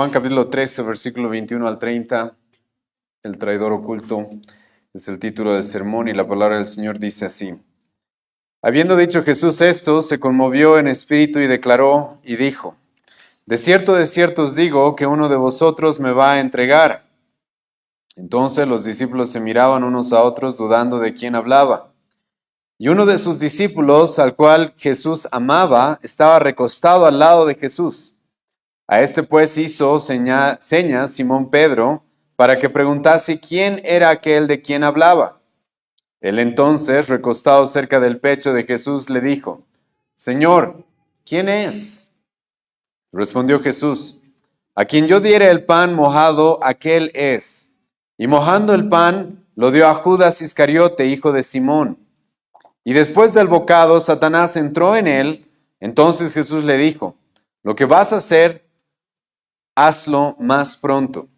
Juan capítulo 13, versículo 21 al 30, el traidor oculto, es el título del sermón y la palabra del Señor dice así. Habiendo dicho Jesús esto, se conmovió en espíritu y declaró y dijo, de cierto os digo que uno de vosotros me va a entregar. Entonces los discípulos se miraban unos a otros dudando de quién hablaba. Y uno de sus discípulos, al cual Jesús amaba, estaba recostado al lado de Jesús. A este pues hizo señas Simón Pedro para que preguntase quién era aquel de quien hablaba. Él entonces, recostado cerca del pecho de Jesús, le dijo, Señor, ¿quién es? Respondió Jesús, a quien yo diere el pan mojado, aquel es. Y mojando el pan, lo dio a Judas Iscariote, hijo de Simón. Y después del bocado, Satanás entró en él. Entonces Jesús le dijo, lo que vas a hacer, hazlo más pronto.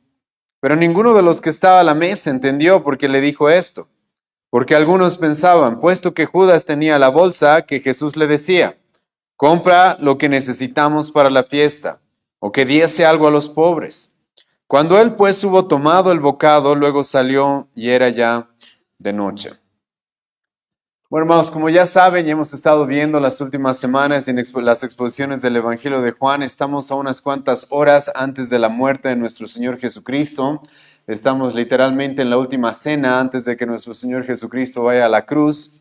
Pero ninguno de los que estaba a la mesa entendió por qué le dijo esto. Porque algunos pensaban, puesto que Judas tenía la bolsa, que Jesús le decía, compra lo que necesitamos para la fiesta, o que diese algo a los pobres. Cuando él pues hubo tomado el bocado, luego salió y era ya de noche. Bueno, hermanos, como ya saben, ya hemos estado viendo las últimas semanas en las exposiciones del Evangelio de Juan. Estamos a unas cuantas horas antes de la muerte de nuestro Señor Jesucristo. Estamos literalmente en la última cena antes de que nuestro Señor Jesucristo vaya a la cruz.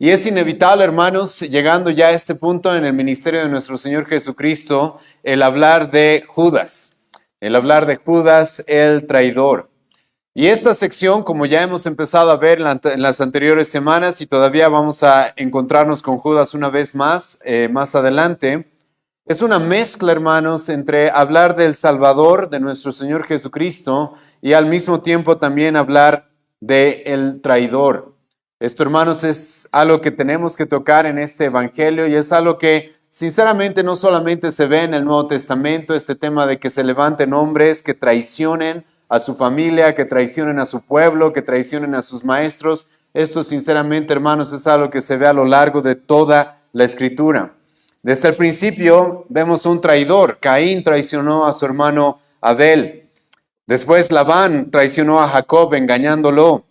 Y es inevitable, hermanos, llegando ya a este punto en el ministerio de nuestro Señor Jesucristo, el hablar de Judas. El hablar de Judas, el traidor. Y esta sección, como ya hemos empezado a ver en las anteriores semanas y todavía vamos a encontrarnos con Judas una vez más adelante, es una mezcla, hermanos, entre hablar del Salvador, de nuestro Señor Jesucristo, y al mismo tiempo también hablar del traidor. Esto, hermanos, es algo que tenemos que tocar en este Evangelio y es algo que sinceramente no solamente se ve en el Nuevo Testamento, este tema de que se levanten hombres que traicionen a su familia, que traicionen a su pueblo, que traicionen a sus maestros. Esto sinceramente, hermanos, es algo que se ve a lo largo de toda la Escritura. Desde el principio vemos un traidor. Caín traicionó a su hermano Abel. Después Labán traicionó a Jacob engañándolo.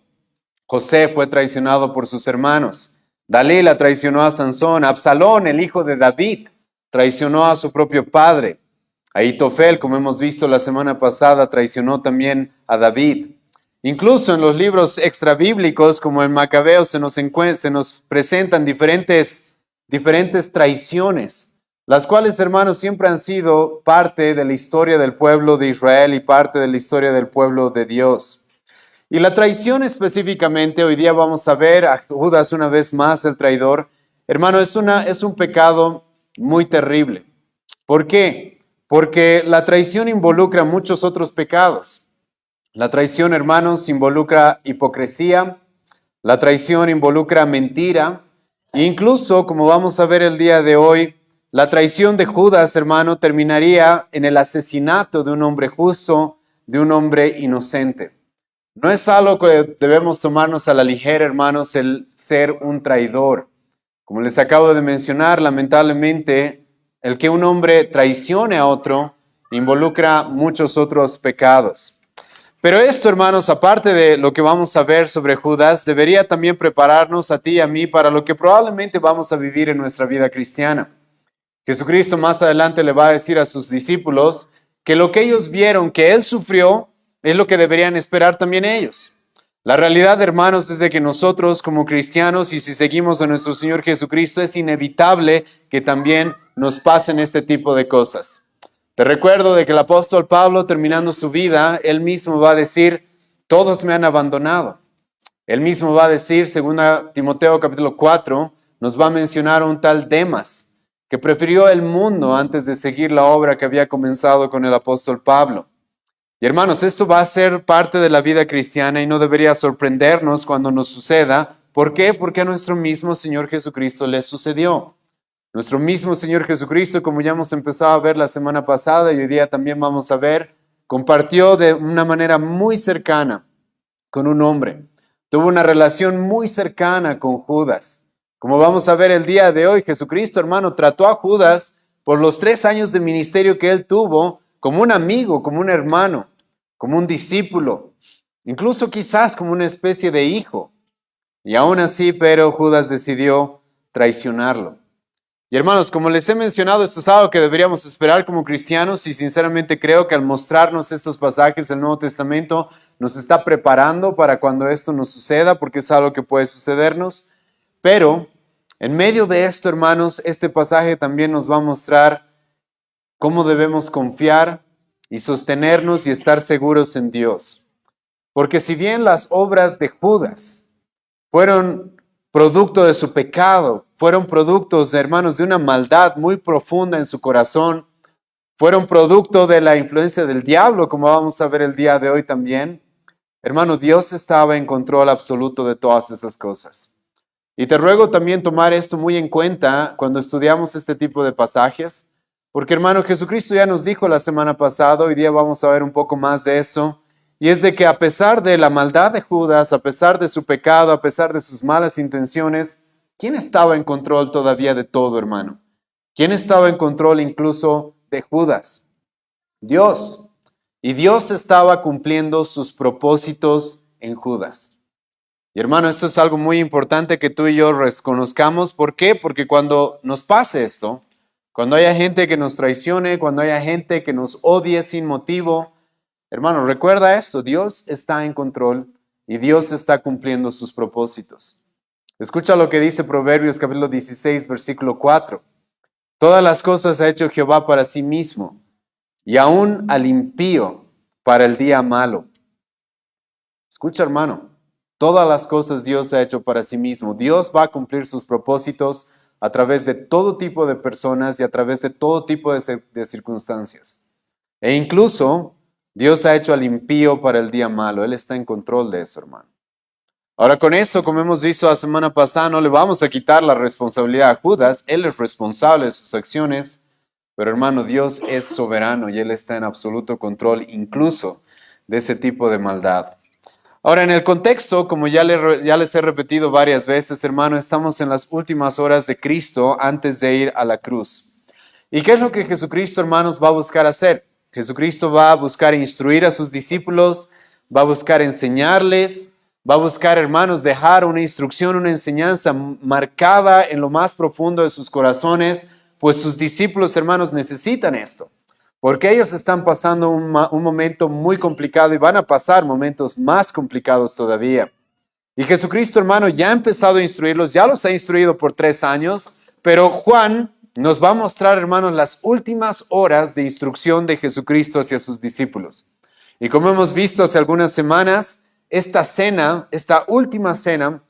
José fue traicionado por sus hermanos. Dalila traicionó a Sansón. Absalón, el hijo de David, traicionó a su propio padre. Ahitofel, como hemos visto la semana pasada, traicionó también a David. Incluso en los libros extrabíblicos, como en Macabeos, se nos presentan diferentes traiciones, las cuales, hermanos, siempre han sido parte de la historia del pueblo de Israel y parte de la historia del pueblo de Dios. Y la traición específicamente, hoy día vamos a ver a Judas una vez más, el traidor. Hermano, es un pecado muy terrible. ¿Por qué? Porque la traición involucra muchos otros pecados. La traición, hermanos, involucra hipocresía. La traición involucra mentira. E incluso, como vamos a ver el día de hoy, la traición de Judas, hermano, terminaría en el asesinato de un hombre justo, de un hombre inocente. No es algo que debemos tomarnos a la ligera, hermanos, el ser un traidor. Como les acabo de mencionar, lamentablemente, el que un hombre traicione a otro involucra muchos otros pecados. Pero esto, hermanos, aparte de lo que vamos a ver sobre Judas, debería también prepararnos a ti y a mí para lo que probablemente vamos a vivir en nuestra vida cristiana. Jesucristo más adelante le va a decir a sus discípulos que lo que ellos vieron que Él sufrió es lo que deberían esperar también ellos. La realidad, hermanos, es de que nosotros como cristianos y si seguimos a nuestro Señor Jesucristo es inevitable que también nos pasen este tipo de cosas. Te recuerdo de que el apóstol Pablo, terminando su vida, él mismo va a decir, todos me han abandonado. Él mismo va a decir, 2 Timoteo capítulo 4, nos va a mencionar un tal Demas, que prefirió el mundo antes de seguir la obra que había comenzado con el apóstol Pablo. Y hermanos, esto va a ser parte de la vida cristiana y no debería sorprendernos cuando nos suceda. ¿Por qué? Porque a nuestro mismo Señor Jesucristo le sucedió. Nuestro mismo Señor Jesucristo, como ya hemos empezado a ver la semana pasada y hoy día también vamos a ver, compartió de una manera muy cercana con un hombre. Tuvo una relación muy cercana con Judas. Como vamos a ver el día de hoy, Jesucristo, hermano, trató a Judas por los 3 años de ministerio que él tuvo como un amigo, como un hermano, como un discípulo, incluso quizás como una especie de hijo. Y aún así, pero Judas decidió traicionarlo. Y hermanos, como les he mencionado, esto es algo que deberíamos esperar como cristianos y sinceramente creo que al mostrarnos estos pasajes del Nuevo Testamento nos está preparando para cuando esto nos suceda, porque es algo que puede sucedernos. Pero en medio de esto, hermanos, este pasaje también nos va a mostrar cómo debemos confiar y sostenernos y estar seguros en Dios. Porque si bien las obras de Judas fueron producto de su pecado, fueron productos, hermanos, de una maldad muy profunda en su corazón, fueron producto de la influencia del diablo, como vamos a ver el día de hoy también. Hermano, Dios estaba en control absoluto de todas esas cosas. Y te ruego también tomar esto muy en cuenta cuando estudiamos este tipo de pasajes, porque hermano, Jesucristo ya nos dijo la semana pasada, hoy día vamos a ver un poco más de eso, y es de que a pesar de la maldad de Judas, a pesar de su pecado, a pesar de sus malas intenciones, ¿quién estaba en control todavía de todo, hermano? ¿Quién estaba en control incluso de Judas? Dios. Y Dios estaba cumpliendo sus propósitos en Judas. Y hermano, esto es algo muy importante que tú y yo reconozcamos. ¿Por qué? Porque cuando nos pase esto, cuando haya gente que nos traicione, cuando haya gente que nos odie sin motivo, hermano, recuerda esto, Dios está en control y Dios está cumpliendo sus propósitos. Escucha lo que dice Proverbios capítulo 16, versículo 4. Todas las cosas ha hecho Jehová para sí mismo y aún al impío para el día malo. Escucha, hermano, todas las cosas Dios ha hecho para sí mismo. Dios va a cumplir sus propósitos a través de todo tipo de personas y a través de todo tipo de circunstancias. E incluso Dios ha hecho al impío para el día malo. Él está en control de eso, hermano. Ahora con eso, como hemos visto la semana pasada, no le vamos a quitar la responsabilidad a Judas. Él es responsable de sus acciones. Pero hermano, Dios es soberano y Él está en absoluto control incluso de ese tipo de maldad. Ahora, en el contexto, como ya les he repetido varias veces, hermano, estamos en las últimas horas de Cristo antes de ir a la cruz. ¿Y qué es lo que Jesucristo, hermanos, va a buscar hacer? Jesucristo va a buscar instruir a sus discípulos, va a buscar enseñarles, va a buscar, hermanos, dejar una instrucción, una enseñanza marcada en lo más profundo de sus corazones, pues sus discípulos, hermanos, necesitan esto. Porque ellos están pasando un momento muy complicado y van a pasar momentos más complicados todavía. Y Jesucristo, hermano, ya ha empezado a instruirlos, ya los ha instruido por 3 años, pero Juan nos va a mostrar, hermanos, las últimas horas de instrucción de Jesucristo hacia sus discípulos. Y como hemos visto hace algunas semanas, esta cena, esta última cena,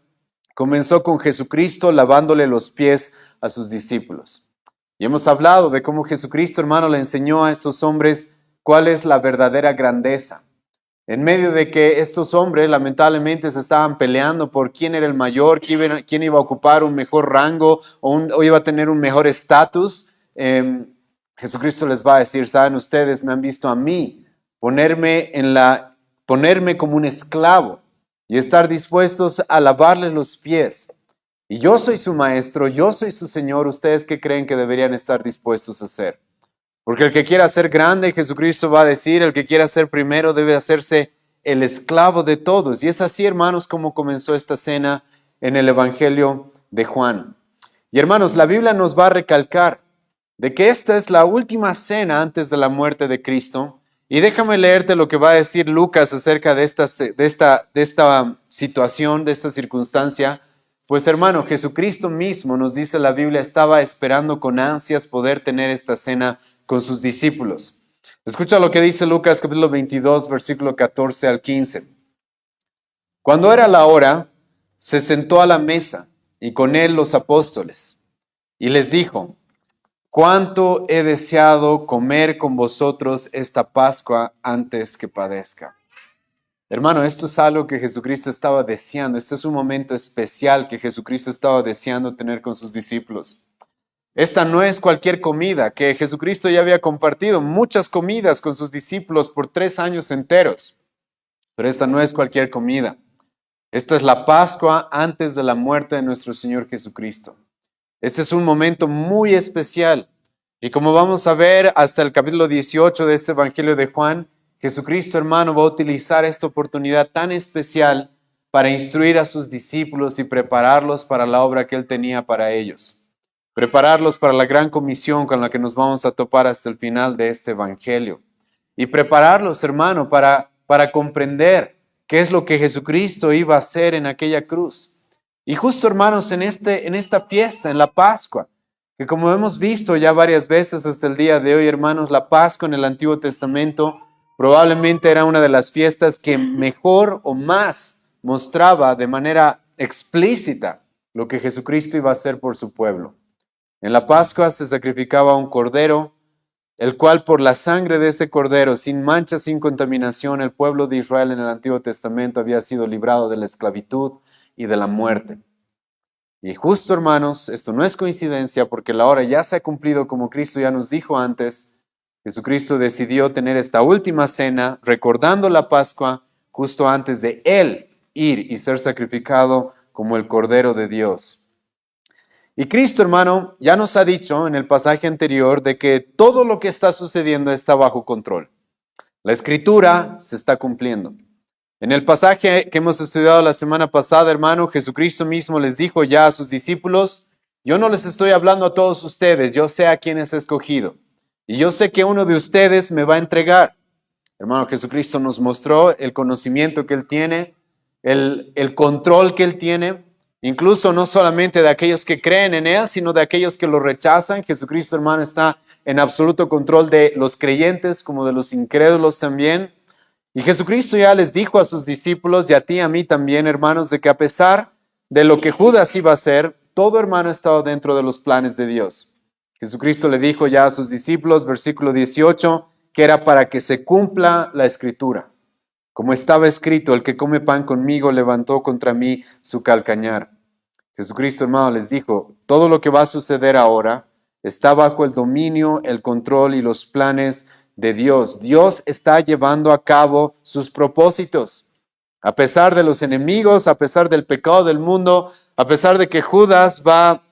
comenzó con Jesucristo lavándole los pies a sus discípulos. Y hemos hablado de cómo Jesucristo, hermano, le enseñó a estos hombres cuál es la verdadera grandeza. En medio de que estos hombres lamentablemente se estaban peleando por quién era el mayor, quién iba a ocupar un mejor rango o iba a tener un mejor estatus, Jesucristo les va a decir, saben, ustedes me han visto a mí ponerme como un esclavo y estar dispuestos a lavarles los pies. Y yo soy su maestro, yo soy su Señor, ¿ustedes qué creen que deberían estar dispuestos a hacer? Porque el que quiera ser grande, Jesucristo va a decir, el que quiera ser primero debe hacerse el esclavo de todos. Y es así, hermanos, como comenzó esta cena en el Evangelio de Juan. Y hermanos, la Biblia nos va a recalcar de que esta es la última cena antes de la muerte de Cristo. Y déjame leerte lo que va a decir Lucas acerca de esta situación, de esta circunstancia. Pues hermano, Jesucristo mismo, nos dice la Biblia, estaba esperando con ansias poder tener esta cena con sus discípulos. Escucha lo que dice Lucas capítulo 22, versículo 14 al 15. Cuando era la hora, se sentó a la mesa y con él los apóstoles y les dijo, cuánto he deseado comer con vosotros esta Pascua antes que padezca. Hermano, esto es algo que Jesucristo estaba deseando. Este es un momento especial que Jesucristo estaba deseando tener con sus discípulos. Esta no es cualquier comida, que Jesucristo ya había compartido muchas comidas con sus discípulos por 3 años enteros. Pero esta no es cualquier comida. Esta es la Pascua antes de la muerte de nuestro Señor Jesucristo. Este es un momento muy especial. Y como vamos a ver hasta el capítulo 18 de este Evangelio de Juan, Jesucristo, hermano, va a utilizar esta oportunidad tan especial para instruir a sus discípulos y prepararlos para la obra que Él tenía para ellos. Prepararlos para la gran comisión con la que nos vamos a topar hasta el final de este Evangelio. Y prepararlos, hermano, para comprender qué es lo que Jesucristo iba a hacer en aquella cruz. Y justo, hermanos, en esta fiesta, en la Pascua, que como hemos visto ya varias veces hasta el día de hoy, hermanos, la Pascua en el Antiguo Testamento probablemente era una de las fiestas que mejor o más mostraba de manera explícita lo que Jesucristo iba a hacer por su pueblo. En la Pascua se sacrificaba un cordero, el cual por la sangre de ese cordero, sin mancha, sin contaminación, el pueblo de Israel en el Antiguo Testamento había sido librado de la esclavitud y de la muerte. Y justo, hermanos, esto no es coincidencia porque la hora ya se ha cumplido como Cristo ya nos dijo antes. Jesucristo decidió tener esta última cena recordando la Pascua justo antes de Él ir y ser sacrificado como el Cordero de Dios. Y Cristo, hermano, ya nos ha dicho en el pasaje anterior de que todo lo que está sucediendo está bajo control. La Escritura se está cumpliendo. En el pasaje que hemos estudiado la semana pasada, hermano, Jesucristo mismo les dijo ya a sus discípulos, yo no les estoy hablando a todos ustedes, yo sé a quienes he escogido. Y yo sé que uno de ustedes me va a entregar. Hermano, Jesucristo nos mostró el conocimiento que Él tiene, el control que Él tiene, incluso no solamente de aquellos que creen en Él, sino de aquellos que lo rechazan. Jesucristo, hermano, está en absoluto control de los creyentes como de los incrédulos también. Y Jesucristo ya les dijo a sus discípulos y a ti y a mí también, hermanos, de que a pesar de lo que Judas iba a hacer, todo hermano estaba dentro de los planes de Dios. Jesucristo le dijo ya a sus discípulos, versículo 18, que era para que se cumpla la Escritura. Como estaba escrito, el que come pan conmigo levantó contra mí su calcañar. Jesucristo, hermano, les dijo, todo lo que va a suceder ahora está bajo el dominio, el control y los planes de Dios. Dios está llevando a cabo sus propósitos. A pesar de los enemigos, a pesar del pecado del mundo, a pesar de que Judas va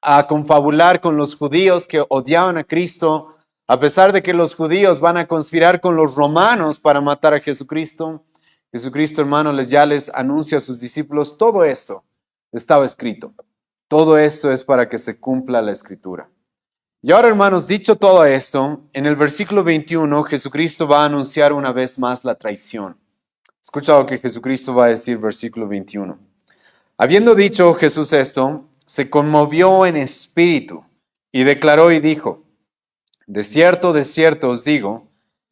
a confabular con los judíos que odiaban a Cristo, a pesar de que los judíos van a conspirar con los romanos para matar a Jesucristo, Jesucristo, hermano, ya les anuncia a sus discípulos, todo esto estaba escrito. Todo esto es para que se cumpla la Escritura. Y ahora, hermanos, dicho todo esto, en el versículo 21, Jesucristo va a anunciar una vez más la traición. Escucha lo que Jesucristo va a decir, versículo 21. Habiendo dicho Jesús esto, se conmovió en espíritu y declaró y dijo, de cierto os digo,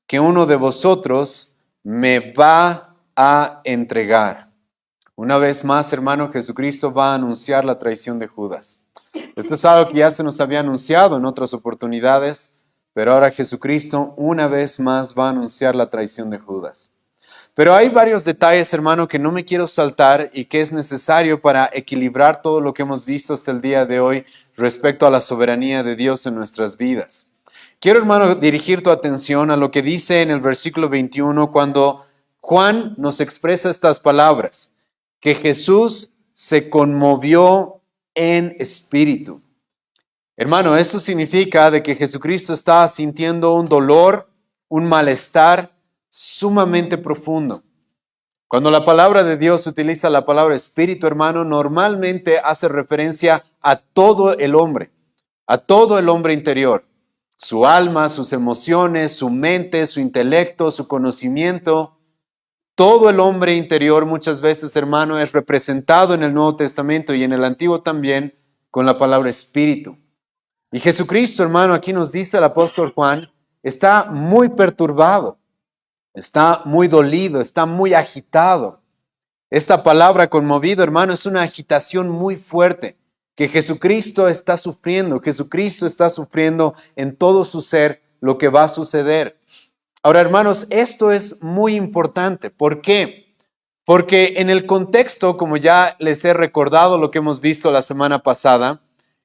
que uno de vosotros me va a entregar. Una vez más, hermano, Jesucristo va a anunciar la traición de Judas. Esto es algo que ya se nos había anunciado en otras oportunidades, pero ahora Jesucristo una vez más va a anunciar la traición de Judas. Pero hay varios detalles, hermano, que no me quiero saltar y que es necesario para equilibrar todo lo que hemos visto hasta el día de hoy respecto a la soberanía de Dios en nuestras vidas. Quiero, hermano, dirigir tu atención a lo que dice en el versículo 21 cuando Juan nos expresa estas palabras, que Jesús se conmovió en espíritu. Hermano, esto significa de que Jesucristo estaba sintiendo un dolor, un malestar sumamente profundo. Cuando la palabra de Dios utiliza la palabra espíritu, hermano, normalmente hace referencia a todo el hombre interior. Su alma, sus emociones, su mente, su intelecto, su conocimiento. Todo el hombre interior muchas veces, hermano, es representado en el Nuevo Testamento y en el Antiguo también con la palabra espíritu. Y Jesucristo, hermano, aquí nos dice el apóstol Juan, está muy perturbado, está muy dolido, está muy agitado. Esta palabra conmovido, hermano, es una agitación muy fuerte que Jesucristo está sufriendo. Jesucristo está sufriendo en todo su ser lo que va a suceder. Ahora, hermanos, esto es muy importante. ¿Por qué? Porque en el contexto, como ya les he recordado lo que hemos visto la semana pasada,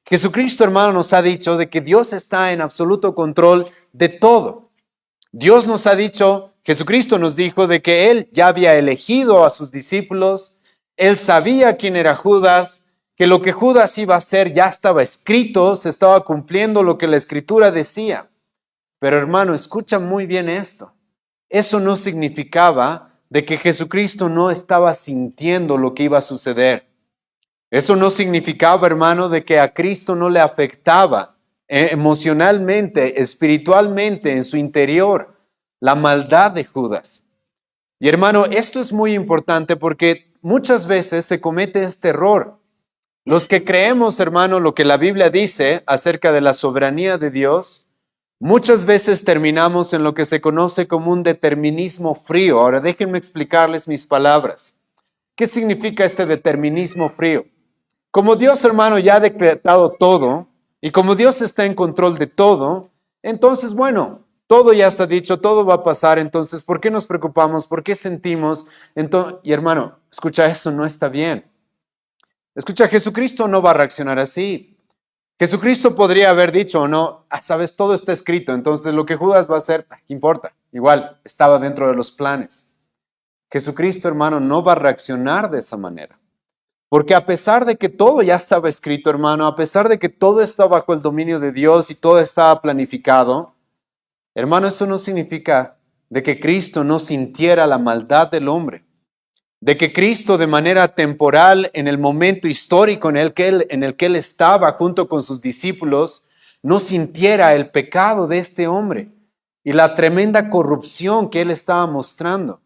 Jesucristo, hermano, nos ha dicho de que Dios está en absoluto control de todo. Dios nos ha dicho, Jesucristo nos dijo de que Él ya había elegido a sus discípulos, Él sabía quién era Judas, que lo que Judas iba a hacer ya estaba escrito, se estaba cumpliendo lo que la Escritura decía. Pero hermano, escucha muy bien esto. Eso no significaba de que Jesucristo no estaba sintiendo lo que iba a suceder. Eso no significaba, hermano, de que a Cristo no le afectaba emocionalmente, espiritualmente, en su interior, la maldad de Judas. Y hermano, esto es muy importante porque muchas veces se comete este error. Los que creemos, hermano, lo que la Biblia dice acerca de la soberanía de Dios, muchas veces terminamos en lo que se conoce como un determinismo frío. Ahora déjenme explicarles mis palabras. ¿Qué significa este determinismo frío? Como Dios, hermano, ya ha decretado todo y como Dios está en control de todo, entonces, bueno, todo ya está dicho, todo va a pasar, entonces, ¿por qué nos preocupamos? ¿Por qué sentimos? Entonces, y hermano, escucha, eso no está bien. Escucha, Jesucristo no va a reaccionar así. Jesucristo podría haber dicho o no, sabes, todo está escrito, entonces lo que Judas va a hacer, ¿qué importa? Igual, estaba dentro de los planes. Jesucristo, hermano, no va a reaccionar de esa manera. Porque a pesar de que todo ya estaba escrito, hermano, a pesar de que todo está bajo el dominio de Dios y todo estaba planificado, hermano, eso no significa de que Cristo no sintiera la maldad del hombre, de que Cristo de manera temporal, en el momento histórico en el que él estaba junto con sus discípulos, no sintiera el pecado de este hombre y la tremenda corrupción que él estaba mostrando.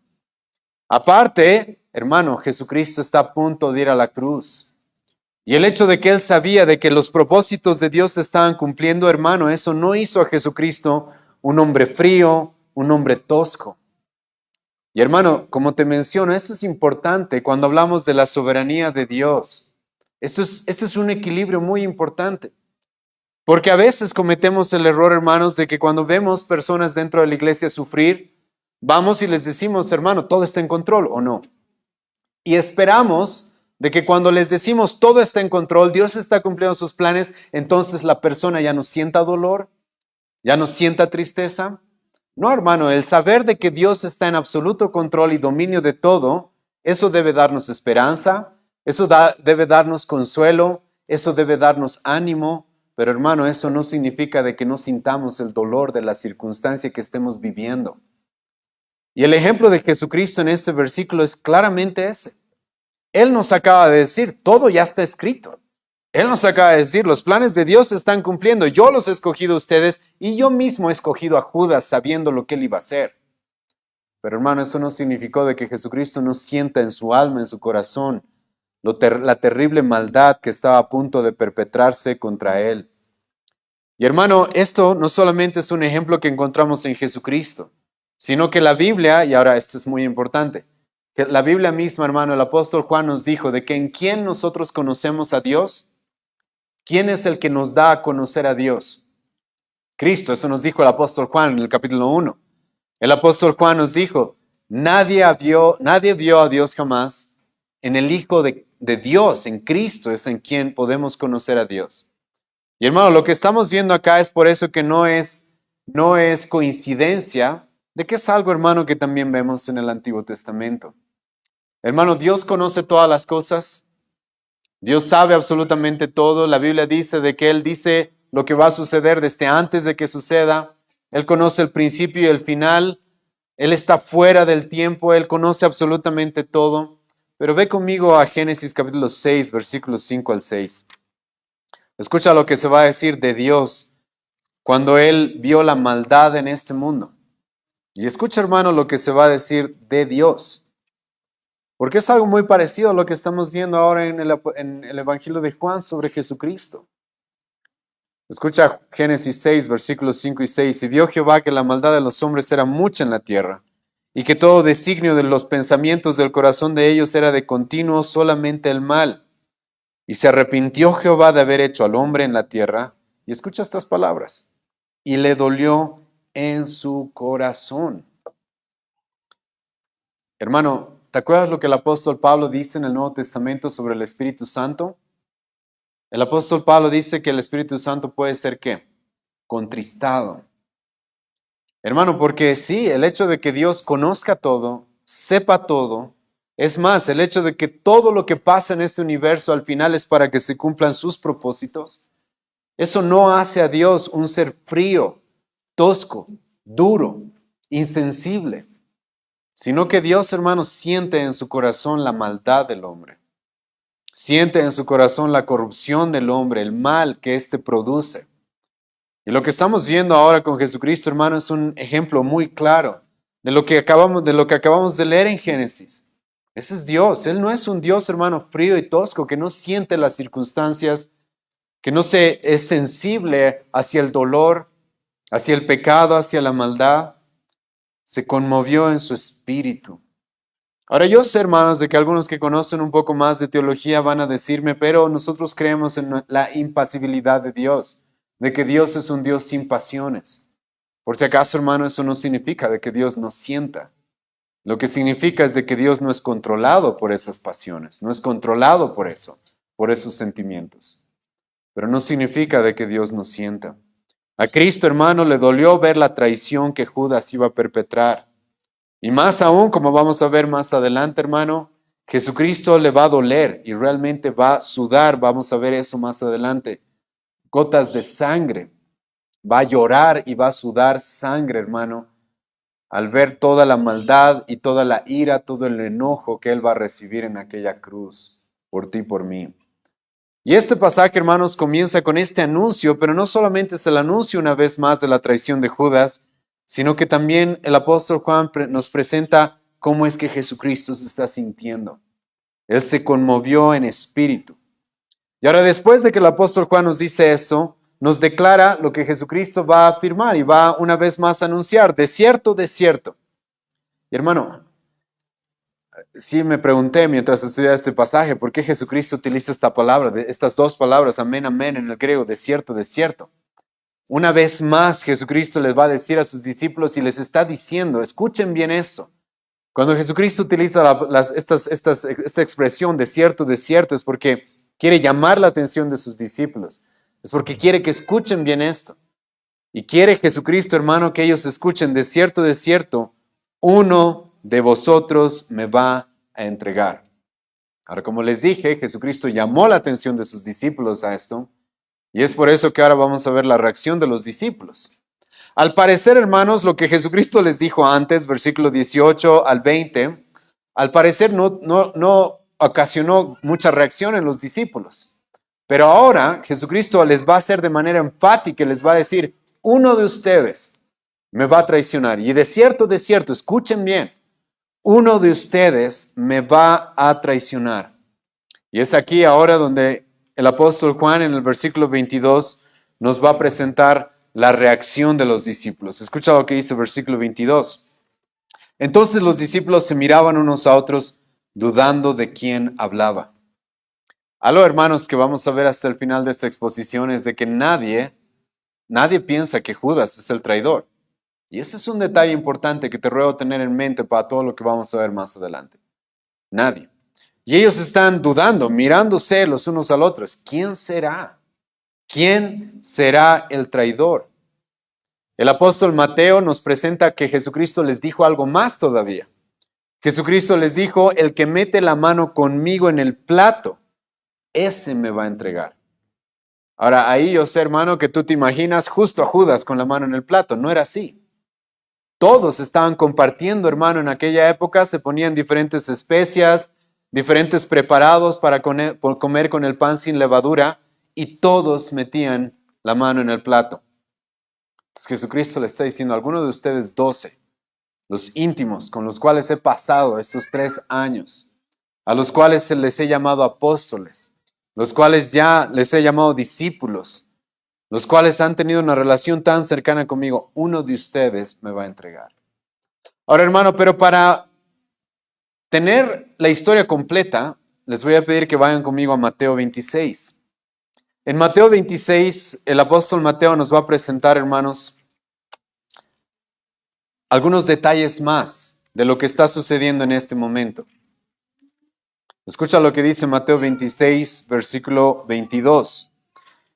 Aparte, hermano, Jesucristo está a punto de ir a la cruz. Y el hecho de que él sabía de que los propósitos de Dios se estaban cumpliendo, hermano, eso no hizo a Jesucristo un hombre frío, un hombre tosco. Y hermano, como te menciono, esto es importante cuando hablamos de la soberanía de Dios. Este es un equilibrio muy importante. Porque a veces cometemos el error, hermanos, de que cuando vemos personas dentro de la iglesia sufrir, vamos y les decimos, hermano, todo está en control o no. Y esperamos de que cuando les decimos todo está en control, Dios está cumpliendo sus planes, entonces la persona ya no sienta dolor, ya no sienta tristeza. No, hermano, el saber de que Dios está en absoluto control y dominio de todo, eso debe darnos esperanza, eso debe darnos consuelo, eso debe darnos ánimo, pero hermano, eso no significa de que no sintamos el dolor de la circunstancia que estemos viviendo. Y el ejemplo de Jesucristo en este versículo es claramente ese. Él nos acaba de decir, todo ya está escrito. Él nos acaba de decir, los planes de Dios se están cumpliendo. Yo los he escogido a ustedes y yo mismo he escogido a Judas sabiendo lo que él iba a hacer. Pero hermano, eso no significó de que Jesucristo no sienta en su alma, en su corazón, la terrible maldad que estaba a punto de perpetrarse contra él. Y hermano, esto no solamente es un ejemplo que encontramos en Jesucristo, sino que la Biblia, y ahora esto es muy importante, que la Biblia misma, hermano, el apóstol Juan nos dijo de que en quién nosotros conocemos a Dios. ¿Quién es el que nos da a conocer a Dios? Cristo, eso nos dijo el apóstol Juan en el capítulo 1. El apóstol Juan nos dijo, nadie vio a Dios jamás. En el Hijo de Dios, en Cristo, es en quien podemos conocer a Dios. Y hermano, lo que estamos viendo acá es por eso que no es coincidencia de que es algo, hermano, que también vemos en el Antiguo Testamento. Hermano, Dios conoce todas las cosas. Dios sabe absolutamente todo. La Biblia dice de que Él dice lo que va a suceder desde antes de que suceda. Él conoce el principio y el final. Él está fuera del tiempo. Él conoce absolutamente todo. Pero ve conmigo a Génesis capítulo 6, versículos 5 al 6. Escucha lo que se va a decir de Dios cuando Él vio la maldad en este mundo. Y escucha, hermano, lo que se va a decir de Dios. Porque es algo muy parecido a lo que estamos viendo ahora en el Evangelio de Juan sobre Jesucristo. Escucha Génesis 6, versículos 5 y 6. Y vio Jehová que la maldad de los hombres era mucha en la tierra, y que todo designio de los pensamientos del corazón de ellos era de continuo solamente el mal. Y se arrepintió Jehová de haber hecho al hombre en la tierra. Y escucha estas palabras. Y le dolió en su corazón. Hermano, ¿te acuerdas lo que el apóstol Pablo dice en el Nuevo Testamento sobre el Espíritu Santo? El apóstol Pablo dice que el Espíritu Santo puede ser ¿qué? Contristado. Hermano, porque sí, el hecho de que Dios conozca todo, sepa todo, Es más, el hecho de que todo lo que pasa en este universo al final es para que se cumplan sus propósitos, eso no hace a Dios un ser frío, tosco, duro, insensible, sino que Dios, hermanos, siente en su corazón la maldad del hombre. Siente en su corazón la corrupción del hombre, el mal que éste produce. Y lo que estamos viendo ahora con Jesucristo, hermano, es un ejemplo muy claro de lo que acabamos de leer en Génesis. Ese es Dios. Él no es un Dios, hermano, frío y tosco, que no siente las circunstancias, que no es sensible hacia el dolor, hacia el pecado, hacia la maldad. Se conmovió en su espíritu. Ahora yo sé, hermanos, de que algunos que conocen un poco más de teología van a decirme, pero nosotros creemos en la impasibilidad de Dios, de que Dios es un Dios sin pasiones. Por si acaso, hermano, eso no significa de que Dios no sienta. Lo que significa es de que Dios no es controlado por esas pasiones, no es controlado por eso, por esos sentimientos. Pero no significa de que Dios no sienta. A Cristo, hermano, le dolió ver la traición que Judas iba a perpetrar. Y más aún, como vamos a ver más adelante, hermano, Jesucristo le va a doler y realmente va a sudar, vamos a ver eso más adelante, gotas de sangre. Va a llorar y va a sudar sangre, hermano, al ver toda la maldad y toda la ira, todo el enojo que él va a recibir en aquella cruz, por ti y por mí. Y este pasaje, hermanos, comienza con este anuncio, pero no solamente es el anuncio una vez más de la traición de Judas, sino que también el apóstol Juan nos presenta cómo es que Jesucristo se está sintiendo. Él se conmovió en espíritu. Y ahora, después de que el apóstol Juan nos dice esto, nos declara lo que Jesucristo va a afirmar y va una vez más a anunciar, de cierto, de cierto. Y hermano, sí me pregunté mientras estudiaba este pasaje, ¿por qué Jesucristo utiliza esta palabra, estas dos palabras, amén, amén, en el griego, de cierto, de cierto? Una vez más, Jesucristo les va a decir a sus discípulos y les está diciendo, escuchen bien esto. Cuando Jesucristo utiliza esta expresión de cierto, es porque quiere llamar la atención de sus discípulos. Es porque quiere que escuchen bien esto. Y quiere Jesucristo, hermano, que ellos escuchen de cierto, uno de vosotros me va a entregar. Ahora, como les dije, Jesucristo llamó la atención de sus discípulos a esto. Y es por eso que ahora vamos a ver la reacción de los discípulos. Al parecer, hermanos, lo que Jesucristo les dijo antes, versículo 18 al 20, al parecer no ocasionó mucha reacción en los discípulos. Pero ahora Jesucristo les va a hacer de manera enfática y les va a decir, uno de ustedes me va a traicionar. Y de cierto, escuchen bien, uno de ustedes me va a traicionar. Y es aquí ahora donde el apóstol Juan en el versículo 22 nos va a presentar la reacción de los discípulos. Escucha lo que dice el versículo 22. Entonces los discípulos se miraban unos a otros dudando de quién hablaba. Algo, hermanos, que vamos a ver hasta el final de esta exposición es de que nadie piensa que Judas es el traidor. Y ese es un detalle importante que te ruego tener en mente para todo lo que vamos a ver más adelante. Nadie. Y ellos están dudando, mirándose los unos a los otros. ¿Quién será? ¿Quién será el traidor? El apóstol Mateo nos presenta que Jesucristo les dijo algo más todavía. Jesucristo les dijo, el que mete la mano conmigo en el plato, ese me va a entregar. Ahora, ahí yo sé, hermano, que tú te imaginas justo a Judas con la mano en el plato. No era así. Todos estaban compartiendo, hermano, en aquella época se ponían diferentes especias, diferentes preparados para comer con el pan sin levadura y todos metían la mano en el plato. Entonces Jesucristo le está diciendo a algunos de ustedes 12, los íntimos con los cuales he pasado estos 3 años, a los cuales les he llamado apóstoles, los cuales ya les he llamado discípulos, los cuales han tenido una relación tan cercana conmigo, uno de ustedes me va a entregar. Ahora, hermano, pero para tener la historia completa, les voy a pedir que vayan conmigo a Mateo 26. En Mateo 26, el apóstol Mateo nos va a presentar, hermanos, algunos detalles más de lo que está sucediendo en este momento. Escucha lo que dice Mateo 26, versículo 22.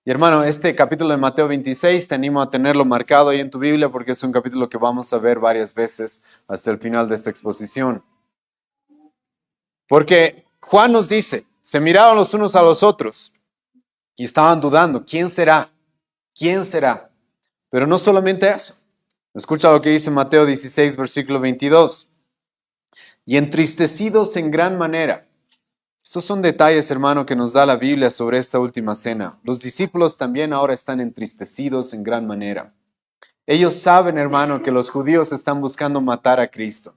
Y hermano, este capítulo de Mateo 26 te animo a tenerlo marcado ahí en tu Biblia porque es un capítulo que vamos a ver varias veces hasta el final de esta exposición. Porque Juan nos dice, se miraban los unos a los otros y estaban dudando, ¿quién será? ¿Quién será? Pero no solamente eso. Escucha lo que dice Mateo 16, versículo 22. Y entristecidos en gran manera. Estos son detalles, hermano, que nos da la Biblia sobre esta última cena. Los discípulos también ahora están entristecidos en gran manera. Ellos saben, hermano, que los judíos están buscando matar a Cristo.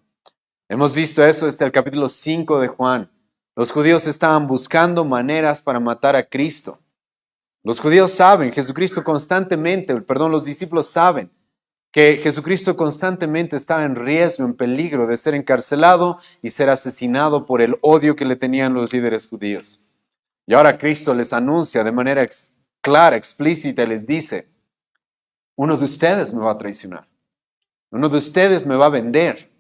Hemos visto eso desde el capítulo 5 de Juan. Los judíos estaban buscando maneras para matar a Cristo. Los judíos saben, los discípulos saben que Jesucristo constantemente estaba en riesgo, en peligro de ser encarcelado y ser asesinado por el odio que le tenían los líderes judíos. Y ahora Cristo les anuncia de manera clara, explícita, y les dice, uno de ustedes me va a traicionar, uno de ustedes me va a vender,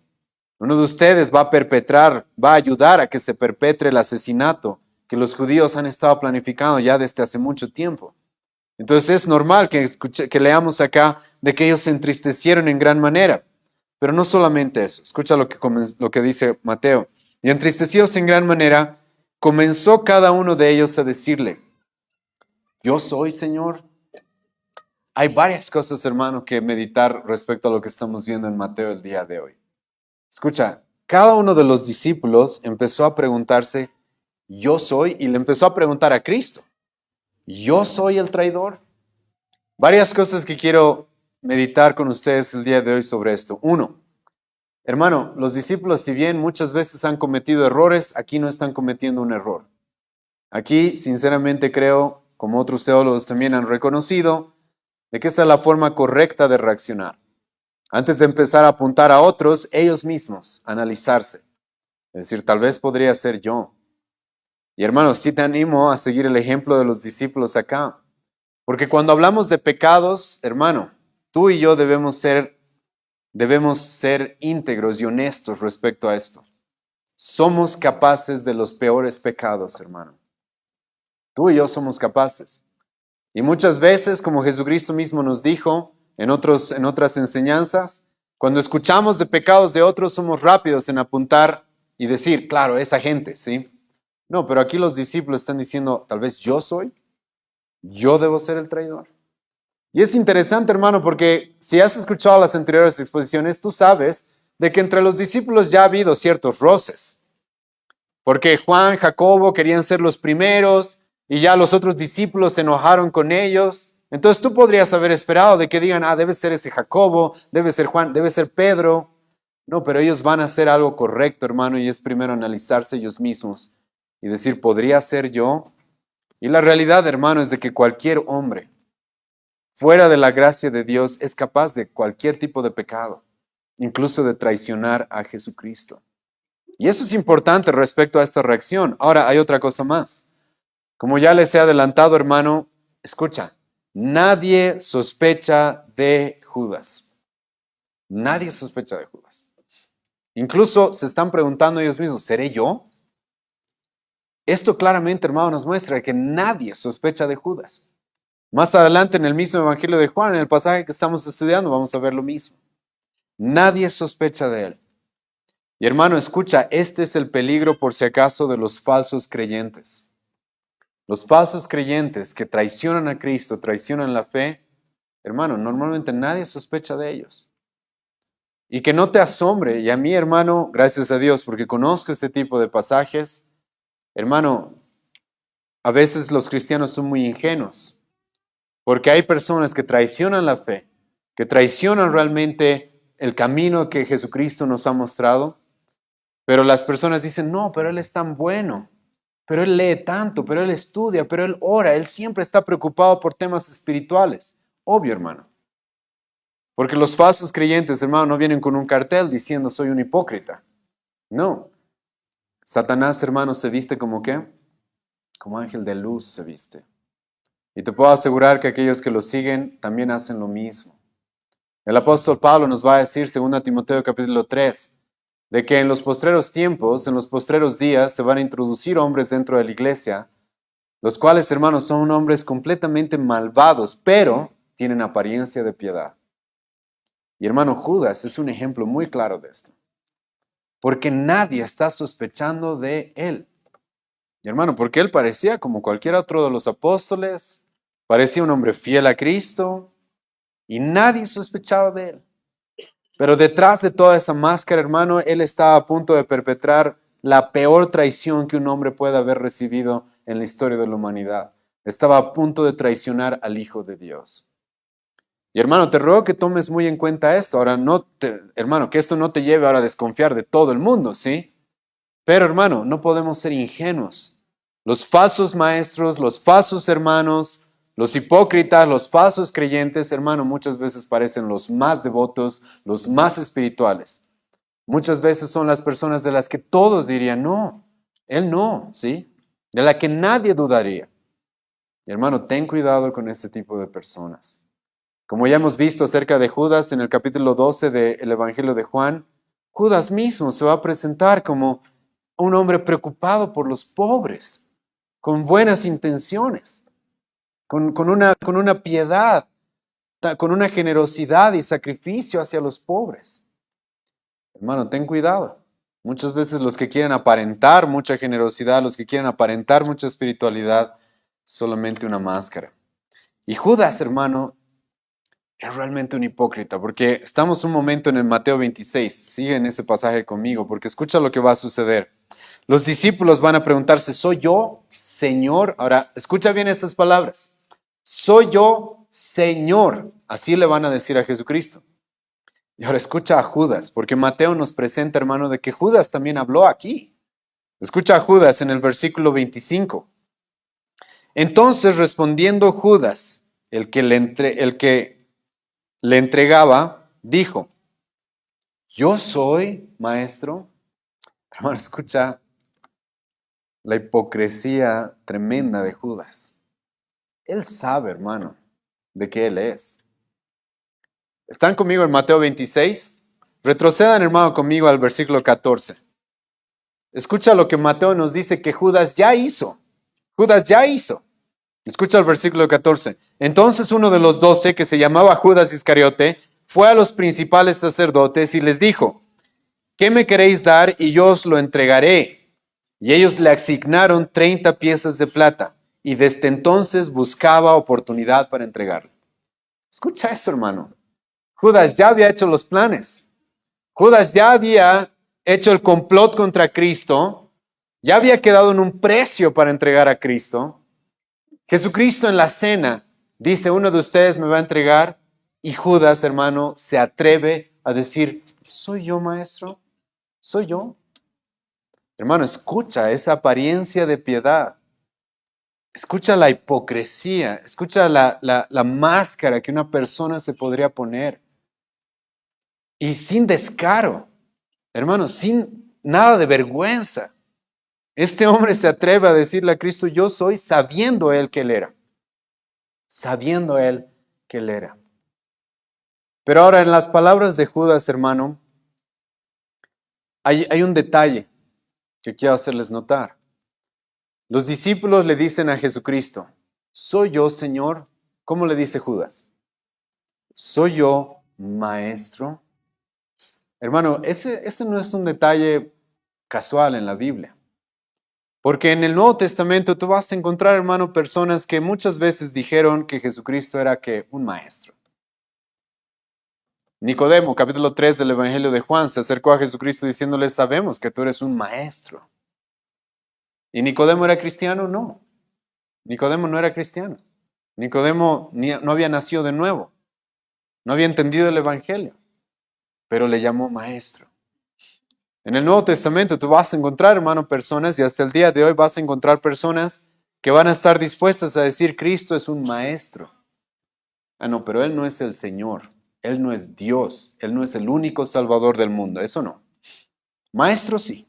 uno de ustedes va a ayudar a que se perpetre el asesinato que los judíos han estado planificando ya desde hace mucho tiempo. Entonces es normal que leamos acá de que ellos se entristecieron en gran manera. Pero no solamente eso. Escucha lo que dice Mateo. Y entristecidos en gran manera, comenzó cada uno de ellos a decirle, yo soy, Señor. Hay varias cosas, hermano, que meditar respecto a lo que estamos viendo en Mateo el día de hoy. Escucha, cada uno de los discípulos empezó a preguntarse, yo soy, y le empezó a preguntar a Cristo, ¿yo soy el traidor? Varias cosas que quiero meditar con ustedes el día de hoy sobre esto. Uno, hermano, los discípulos, si bien muchas veces han cometido errores, aquí no están cometiendo un error. Aquí, sinceramente, creo, como otros teólogos también han reconocido, de que esta es la forma correcta de reaccionar. Antes de empezar a apuntar a otros, ellos mismos, analizarse. Es decir, tal vez podría ser yo. Y hermanos, sí te animo a seguir el ejemplo de los discípulos acá. Porque cuando hablamos de pecados, hermano, tú y yo debemos ser íntegros y honestos respecto a esto. Somos capaces de los peores pecados, hermano. Tú y yo somos capaces. Y muchas veces, como Jesucristo mismo nos dijo en otras enseñanzas, cuando escuchamos de pecados de otros, somos rápidos en apuntar y decir, claro, esa gente, ¿sí? No, pero aquí los discípulos están diciendo, tal vez yo debo ser el traidor. Y es interesante, hermano, porque si has escuchado las anteriores exposiciones, tú sabes de que entre los discípulos ya ha habido ciertos roces. Porque Juan, Jacobo querían ser los primeros y ya los otros discípulos se enojaron con ellos. Entonces tú podrías haber esperado de que digan, debe ser ese Jacobo, debe ser Juan, debe ser Pedro. No, pero ellos van a hacer algo correcto, hermano, y es primero analizarse ellos mismos y decir, ¿podría ser yo? Y la realidad, hermano, es de que cualquier hombre fuera de la gracia de Dios es capaz de cualquier tipo de pecado, incluso de traicionar a Jesucristo. Y eso es importante respecto a esta reacción. Ahora, hay otra cosa más. Como ya les he adelantado, hermano, escucha, nadie sospecha de Judas. Nadie sospecha de Judas. Incluso se están preguntando ellos mismos, ¿seré yo? Esto claramente, hermano, nos muestra que nadie sospecha de Judas. Más adelante en el mismo Evangelio de Juan, en el pasaje que estamos estudiando, vamos a ver lo mismo. Nadie sospecha de él. Y hermano, escucha, este es el peligro por si acaso de los falsos creyentes. Los falsos creyentes que traicionan a Cristo, traicionan la fe, hermano, normalmente nadie sospecha de ellos. Y que no te asombre, y a mí, hermano, gracias a Dios, porque conozco este tipo de pasajes, hermano, a veces los cristianos son muy ingenuos. Porque hay personas que traicionan la fe, que traicionan realmente el camino que Jesucristo nos ha mostrado, pero las personas dicen, no, pero Él es tan bueno, pero Él lee tanto, pero Él estudia, pero Él ora, Él siempre está preocupado por temas espirituales. Obvio, hermano. Porque los falsos creyentes, hermano, no vienen con un cartel diciendo soy un hipócrita. No. Satanás, hermano, se viste como ¿qué? Como ángel de luz se viste. Y te puedo asegurar que aquellos que lo siguen también hacen lo mismo. El apóstol Pablo nos va a decir, 2 Timoteo capítulo 3, de que en los postreros tiempos, en los postreros días, se van a introducir hombres dentro de la iglesia, los cuales, hermanos, son hombres completamente malvados, pero tienen apariencia de piedad. Y hermano, Judas es un ejemplo muy claro de esto. porque nadie está sospechando de él. Y hermano, porque él parecía como cualquier otro de los apóstoles, parecía un hombre fiel a Cristo y nadie sospechaba de él. Pero detrás de toda esa máscara, hermano, él estaba a punto de perpetrar la peor traición que un hombre pueda haber recibido en la historia de la humanidad. Estaba a punto de traicionar al Hijo de Dios. Y hermano, te ruego que tomes muy en cuenta esto. Ahora, hermano, que esto no te lleve ahora a desconfiar de todo el mundo, ¿sí? Pero hermano, no podemos ser ingenuos. Los falsos maestros, los falsos hermanos, los hipócritas, los falsos creyentes, hermano, muchas veces parecen los más devotos, los más espirituales. Muchas veces son las personas de las que todos dirían, no, él no, ¿sí? De la que nadie dudaría. Y hermano, ten cuidado con este tipo de personas. Como ya hemos visto acerca de Judas en el capítulo 12 del Evangelio de Juan, Judas mismo se va a presentar como un hombre preocupado por los pobres, con buenas intenciones, con una piedad, con una generosidad y sacrificio hacia los pobres. Hermano, ten cuidado. Muchas veces los que quieren aparentar mucha generosidad, los que quieren aparentar mucha espiritualidad, solamente una máscara. Y Judas, hermano, es realmente un hipócrita, porque estamos un momento en el Mateo 26, sigue en ese pasaje conmigo, porque escucha lo que va a suceder. Los discípulos van a preguntarse, ¿soy yo, Señor? Ahora, escucha bien estas palabras. ¿Soy yo, Señor? Así le van a decir a Jesucristo. Y ahora escucha a Judas, porque Mateo nos presenta, hermano, de que Judas también habló aquí. Escucha a Judas en el versículo 25. Entonces, respondiendo Judas, el que le entregaba, dijo, ¿yo soy maestro? Hermano, escucha la hipocresía tremenda de Judas. Él sabe, hermano, de qué él es. ¿Están conmigo en Mateo 26? Retrocedan, hermano, conmigo al versículo 14. Escucha lo que Mateo nos dice que Judas ya hizo. Judas ya hizo. Escucha el versículo 14. Entonces uno de los 12, que se llamaba Judas Iscariote, fue a los principales sacerdotes y les dijo, ¿qué me queréis dar y yo os lo entregaré? Y ellos le asignaron 30 piezas de plata y desde entonces buscaba oportunidad para entregarle. Escucha eso, hermano. Judas ya había hecho los planes. Judas ya había hecho el complot contra Cristo. Ya había quedado en un precio para entregar a Cristo. Jesucristo en la cena dice, uno de ustedes me va a entregar. Y Judas, hermano, se atreve a decir, ¿soy yo, maestro? ¿Soy yo? Hermano, escucha esa apariencia de piedad. Escucha la hipocresía. Escucha la máscara que una persona se podría poner. Y sin descaro. Hermano, sin nada de vergüenza. Este hombre se atreve a decirle a Cristo, yo soy, sabiendo él que él era. Sabiendo él que él era. Pero ahora en las palabras de Judas, hermano, hay un detalle que quiero hacerles notar. Los discípulos le dicen a Jesucristo, ¿soy yo, Señor? ¿Cómo le dice Judas? ¿Soy yo, maestro? Hermano, ese no es un detalle casual en la Biblia. Porque en el Nuevo Testamento tú vas a encontrar, hermano, personas que muchas veces dijeron que Jesucristo era que un maestro. Nicodemo, capítulo 3 del Evangelio de Juan, se acercó a Jesucristo diciéndole, sabemos que tú eres un maestro. ¿Y Nicodemo era cristiano? No. Nicodemo no era cristiano. Nicodemo no había nacido de nuevo. No había entendido el Evangelio. Pero le llamó maestro. En el Nuevo Testamento tú vas a encontrar, hermano, personas, y hasta el día de hoy vas a encontrar personas que van a estar dispuestas a decir, Cristo es un maestro. Ah, no, pero Él no es el Señor. Él no es Dios. Él no es el único Salvador del mundo. Eso no. Maestro sí.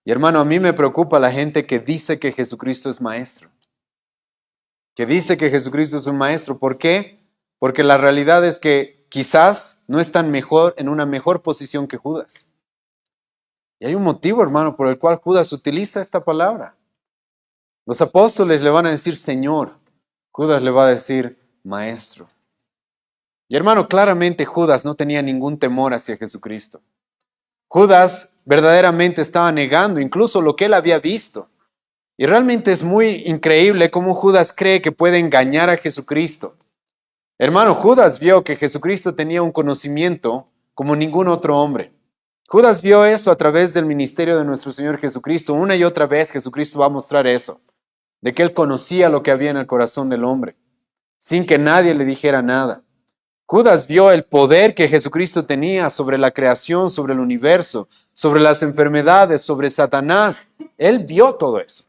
Y hermano, a mí me preocupa la gente que dice que Jesucristo es maestro. Que dice que Jesucristo es un maestro. ¿Por qué? Porque la realidad es que quizás no están en una mejor posición que Judas. Y hay un motivo, hermano, por el cual Judas utiliza esta palabra. Los apóstoles le van a decir Señor. Judas le va a decir maestro. Y hermano, claramente Judas no tenía ningún temor hacia Jesucristo. Judas verdaderamente estaba negando incluso lo que él había visto. Y realmente es muy increíble cómo Judas cree que puede engañar a Jesucristo. Hermano, Judas vio que Jesucristo tenía un conocimiento como ningún otro hombre. Judas vio eso a través del ministerio de nuestro Señor Jesucristo. Una y otra vez Jesucristo va a mostrar eso, de que él conocía lo que había en el corazón del hombre, sin que nadie le dijera nada. Judas vio el poder que Jesucristo tenía sobre la creación, sobre el universo, sobre las enfermedades, sobre Satanás. Él vio todo eso.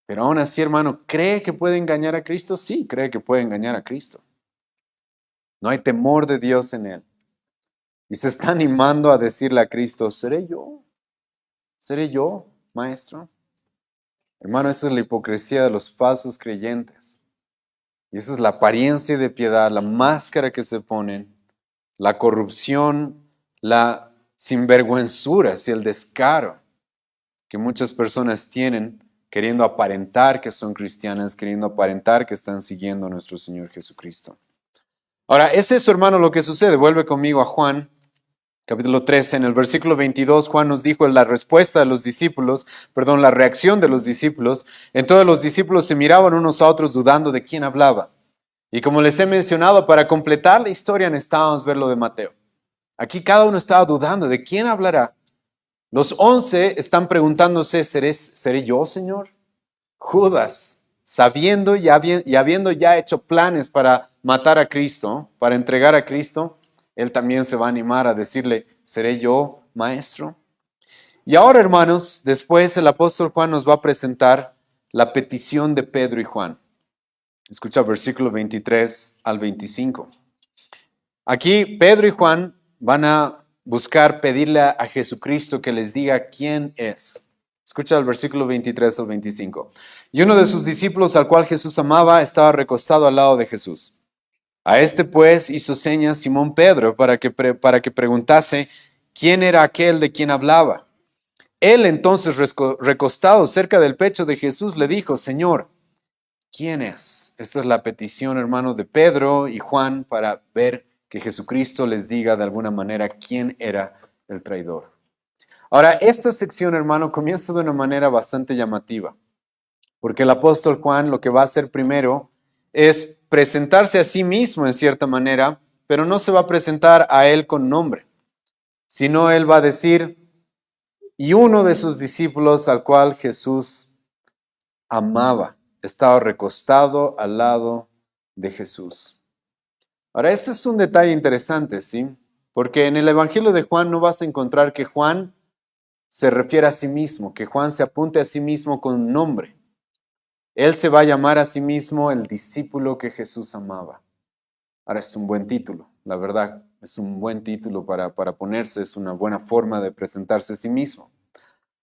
Pero aún así, hermano, ¿cree que puede engañar a Cristo? Sí, cree que puede engañar a Cristo. No hay temor de Dios en él. Y se está animando a decirle a Cristo, ¿seré yo? ¿Seré yo, maestro? Hermano, esa es la hipocresía de los falsos creyentes. Y esa es la apariencia de piedad, la máscara que se ponen, la corrupción, la sinvergüenzura y el descaro que muchas personas tienen queriendo aparentar que son cristianas, queriendo aparentar que están siguiendo a nuestro Señor Jesucristo. Ahora, es eso, hermano, lo que sucede. Vuelve conmigo a Juan, capítulo 13. En el versículo 22, Juan nos dijo la respuesta de los discípulos, perdón, la reacción de los discípulos. Entonces los discípulos se miraban unos a otros dudando de quién hablaba. Y como les he mencionado, para completar la historia necesitábamos ver lo de Mateo. Aquí cada uno estaba dudando de quién hablará. Los 11 están preguntándose, ¿seré yo, Señor? Judas, sabiendo y habiendo ya hecho planes para matar a Cristo, para entregar a Cristo, él también se va a animar a decirle, ¿seré yo, maestro? Y ahora, hermanos, después el apóstol Juan nos va a presentar la petición de Pedro y Juan. Escucha versículo 23 al 25. Aquí Pedro y Juan van a buscar pedirle a Jesucristo que les diga quién es. Escucha el versículo 23 al 25. Y uno de sus discípulos al cual Jesús amaba estaba recostado al lado de Jesús. A este pues hizo señas Simón Pedro para que preguntase quién era aquel de quien hablaba. Él entonces recostado cerca del pecho de Jesús le dijo, Señor, ¿quién es? Esta es la petición, hermano, de Pedro y Juan para ver que Jesucristo les diga de alguna manera quién era el traidor. Ahora, esta sección, hermano, comienza de una manera bastante llamativa, porque el apóstol Juan lo que va a hacer primero es presentarse a sí mismo en cierta manera, pero no se va a presentar a él con nombre, sino él va a decir, y uno de sus discípulos al cual Jesús amaba, estaba recostado al lado de Jesús. Ahora, este es un detalle interesante, ¿sí? Porque en el Evangelio de Juan no vas a encontrar que Juan se refiere a sí mismo, que Juan se apunte a sí mismo con un nombre. Él se va a llamar a sí mismo el discípulo que Jesús amaba. Ahora, es un buen título, la verdad, es un buen título para ponerse, es una buena forma de presentarse a sí mismo.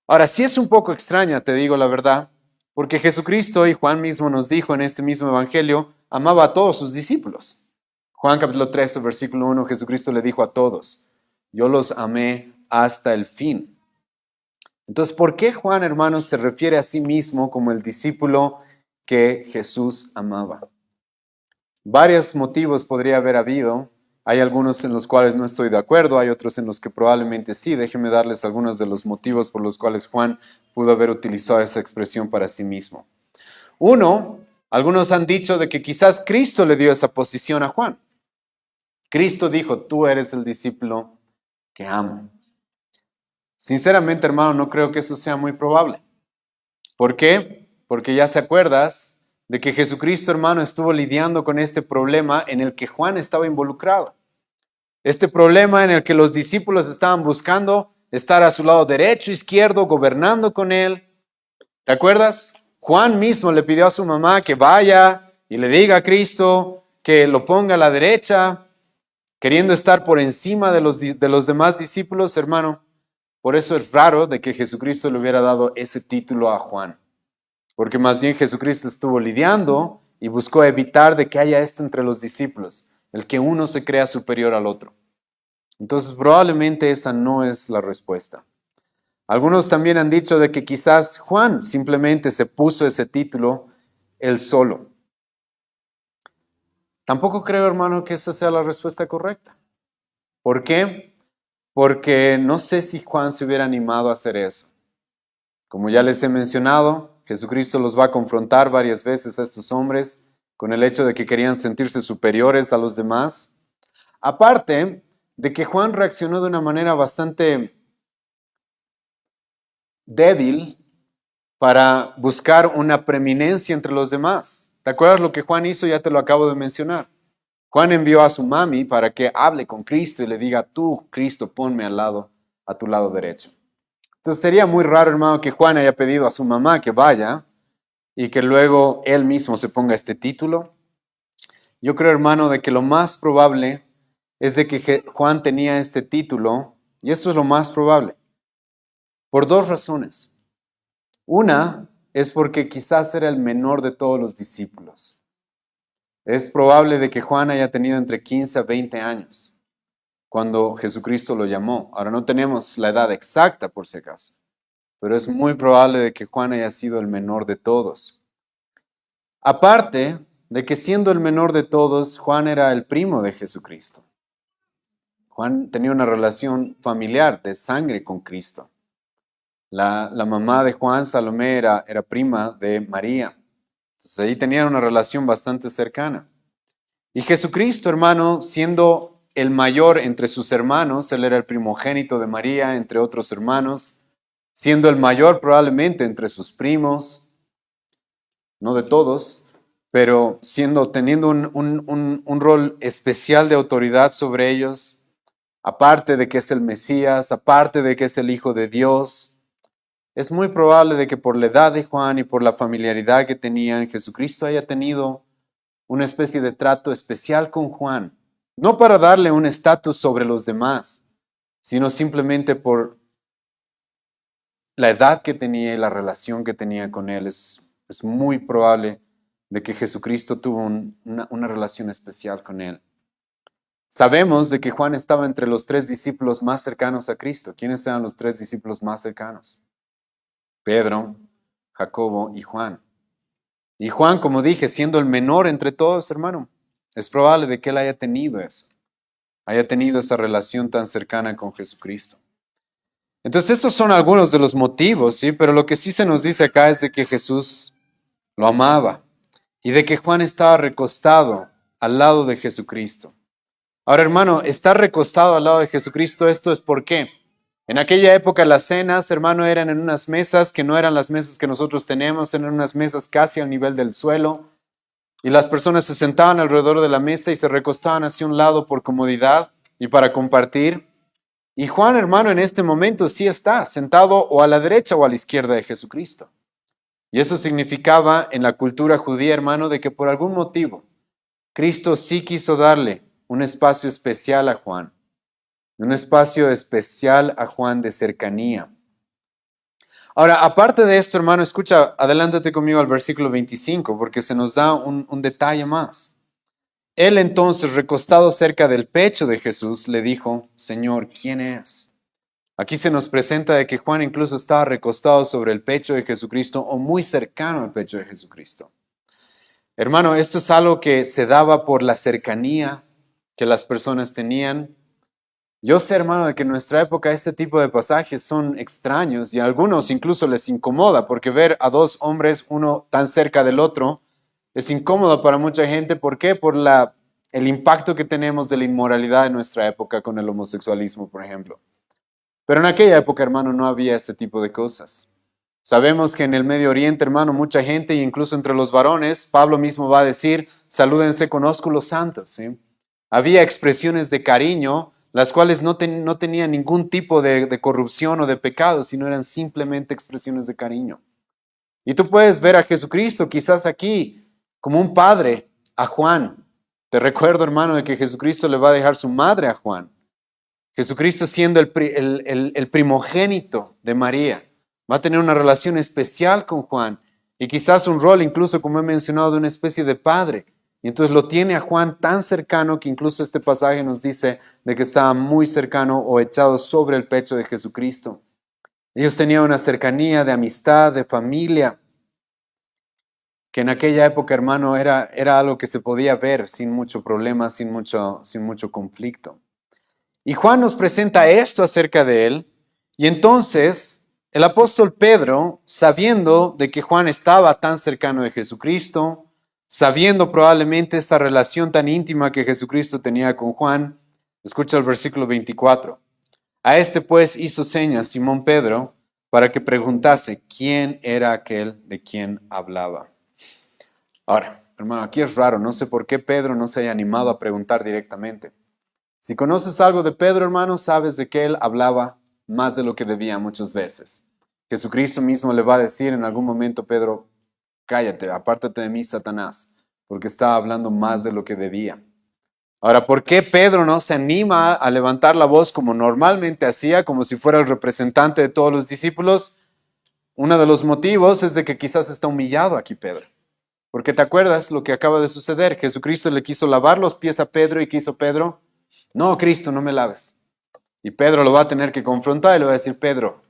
Ahora, sí es un poco extraña, te digo la verdad, porque Jesucristo y Juan mismo nos dijo en este mismo evangelio, amaba a todos sus discípulos. Juan capítulo 13, versículo 1, Jesucristo le dijo a todos, yo los amé hasta el fin. Entonces, ¿por qué Juan, hermanos, se refiere a sí mismo como el discípulo que Jesús amaba? Varios motivos podría haber habido. Hay algunos en los cuales no estoy de acuerdo, hay otros en los que probablemente sí. Déjenme darles algunos de los motivos por los cuales Juan pudo haber utilizado esa expresión para sí mismo. Uno, algunos han dicho de que quizás Cristo le dio esa posición a Juan. Cristo dijo, tú eres el discípulo que amo. Sinceramente, hermano, no creo que eso sea muy probable. ¿Por qué? Porque ya te acuerdas de que Jesucristo, hermano, estuvo lidiando con este problema en el que Juan estaba involucrado. Este problema en el que los discípulos estaban buscando estar a su lado derecho, izquierdo, gobernando con él. ¿Te acuerdas? Juan mismo le pidió a su mamá que vaya y le diga a Cristo que lo ponga a la derecha, queriendo estar por encima de los demás discípulos, hermano. Por eso es raro de que Jesucristo le hubiera dado ese título a Juan. Porque más bien Jesucristo estuvo lidiando y buscó evitar de que haya esto entre los discípulos, el que uno se crea superior al otro. Entonces probablemente esa no es la respuesta. Algunos también han dicho de que quizás Juan simplemente se puso ese título él solo. Tampoco creo, hermano, que esa sea la respuesta correcta. ¿Por qué? porque no sé si Juan se hubiera animado a hacer eso. Como ya les he mencionado, Jesucristo los va a confrontar varias veces a estos hombres con el hecho de que querían sentirse superiores a los demás. Aparte de que Juan reaccionó de una manera bastante débil para buscar una preeminencia entre los demás. ¿Te acuerdas lo que Juan hizo? Ya te lo acabo de mencionar. Juan envió a su mami para que hable con Cristo y le diga, tú, Cristo, ponme al lado, a tu lado derecho. Entonces sería muy raro, hermano, que Juan haya pedido a su mamá que vaya y que luego él mismo se ponga este título. Yo creo, hermano, de que lo más probable es de que Juan tenía este título, y esto es lo más probable, por dos razones. Una es porque quizás era el menor de todos los discípulos. Es probable de que Juan haya tenido entre 15 a 20 años cuando Jesucristo lo llamó. Ahora no tenemos la edad exacta por si acaso, pero es muy probable de que Juan haya sido el menor de todos. Aparte de que siendo el menor de todos, Juan era el primo de Jesucristo. Juan tenía una relación familiar de sangre con Cristo. La mamá de Juan, Salomé, era prima de María. Entonces ahí tenían una relación bastante cercana. Y Jesucristo, hermano, siendo el mayor entre sus hermanos, él era el primogénito de María, entre otros hermanos, siendo el mayor probablemente entre sus primos, no de todos, pero teniendo un rol especial de autoridad sobre ellos, aparte de que es el Mesías, aparte de que es el Hijo de Dios, es muy probable de que por la edad de Juan y por la familiaridad que tenían, Jesucristo haya tenido una especie de trato especial con Juan, no para darle un estatus sobre los demás, sino simplemente por la edad que tenía y la relación que tenía con él. Es muy probable de que Jesucristo tuvo una relación especial con él. Sabemos de que Juan estaba entre los 3 discípulos más cercanos a Cristo. ¿Quiénes eran los 3 discípulos más cercanos? Pedro, Jacobo y Juan. Y Juan, como dije, siendo el menor entre todos, hermano, es probable de que él haya tenido eso, haya tenido esa relación tan cercana con Jesucristo. Entonces, estos son algunos de los motivos, ¿sí? Pero lo que sí se nos dice acá es de que Jesús lo amaba y de que Juan estaba recostado al lado de Jesucristo. Ahora, hermano, estar recostado al lado de Jesucristo, esto es por qué. En aquella época las cenas, hermano, eran en unas mesas que no eran las mesas que nosotros tenemos, eran unas mesas casi al nivel del suelo. Y las personas se sentaban alrededor de la mesa y se recostaban hacia un lado por comodidad y para compartir. Y Juan, hermano, en este momento sí está sentado o a la derecha o a la izquierda de Jesucristo. Y eso significaba en la cultura judía, hermano, de que por algún motivo Cristo sí quiso darle un espacio especial a Juan. Un espacio especial a Juan de cercanía. Ahora, aparte de esto, hermano, escucha, adelántate conmigo al versículo 25, porque se nos da un detalle más. Él entonces, recostado cerca del pecho de Jesús, le dijo, Señor, ¿quién es? Aquí se nos presenta de que Juan incluso estaba recostado sobre el pecho de Jesucristo o muy cercano al pecho de Jesucristo. Hermano, esto es algo que se daba por la cercanía que las personas tenían. Yo sé, hermano, de que en nuestra época este tipo de pasajes son extraños y a algunos incluso les incomoda porque ver a 2 hombres, uno tan cerca del otro, es incómodo para mucha gente. ¿Por qué? Por el impacto que tenemos de la inmoralidad en nuestra época con el homosexualismo, por ejemplo. Pero en aquella época, hermano, no había ese tipo de cosas. Sabemos que en el Medio Oriente, hermano, mucha gente, e incluso entre los varones, Pablo mismo va a decir, salúdense con ósculos santos, ¿sí? Había expresiones de cariño, las cuales no tenían ningún tipo de corrupción o de pecado, sino eran simplemente expresiones de cariño. Y tú puedes ver a Jesucristo quizás aquí como un padre a Juan. Te recuerdo, hermano, de que Jesucristo le va a dejar su madre a Juan. Jesucristo siendo el primogénito de María, va a tener una relación especial con Juan y quizás un rol incluso, como he mencionado, de una especie de padre. Y entonces lo tiene a Juan tan cercano que incluso este pasaje nos dice de que estaba muy cercano o echado sobre el pecho de Jesucristo. Ellos tenían una cercanía de amistad, de familia, que en aquella época, hermano, era algo que se podía ver sin mucho problema, sin mucho conflicto. Y Juan nos presenta esto acerca de él. Y entonces el apóstol Pedro, sabiendo de que Juan estaba tan cercano de Jesucristo, sabiendo probablemente esta relación tan íntima que Jesucristo tenía con Juan, escucha el versículo 24. A este pues hizo señas Simón Pedro para que preguntase quién era aquel de quien hablaba. Ahora, hermano, aquí es raro, no sé por qué Pedro no se haya animado a preguntar directamente. Si conoces algo de Pedro, hermano, sabes de que él hablaba más de lo que debía muchas veces. Jesucristo mismo le va a decir en algún momento, Pedro, cállate, apártate de mí, Satanás, porque estaba hablando más de lo que debía. Ahora, ¿por qué Pedro no se anima a levantar la voz como normalmente hacía, como si fuera el representante de todos los discípulos? Uno de los motivos es de que quizás está humillado aquí Pedro. Porque te acuerdas lo que acaba de suceder. Jesucristo le quiso lavar los pies a Pedro y ¿qué hizo Pedro? No, Cristo, no me laves. Y Pedro lo va a tener que confrontar y le va a decir, Pedro,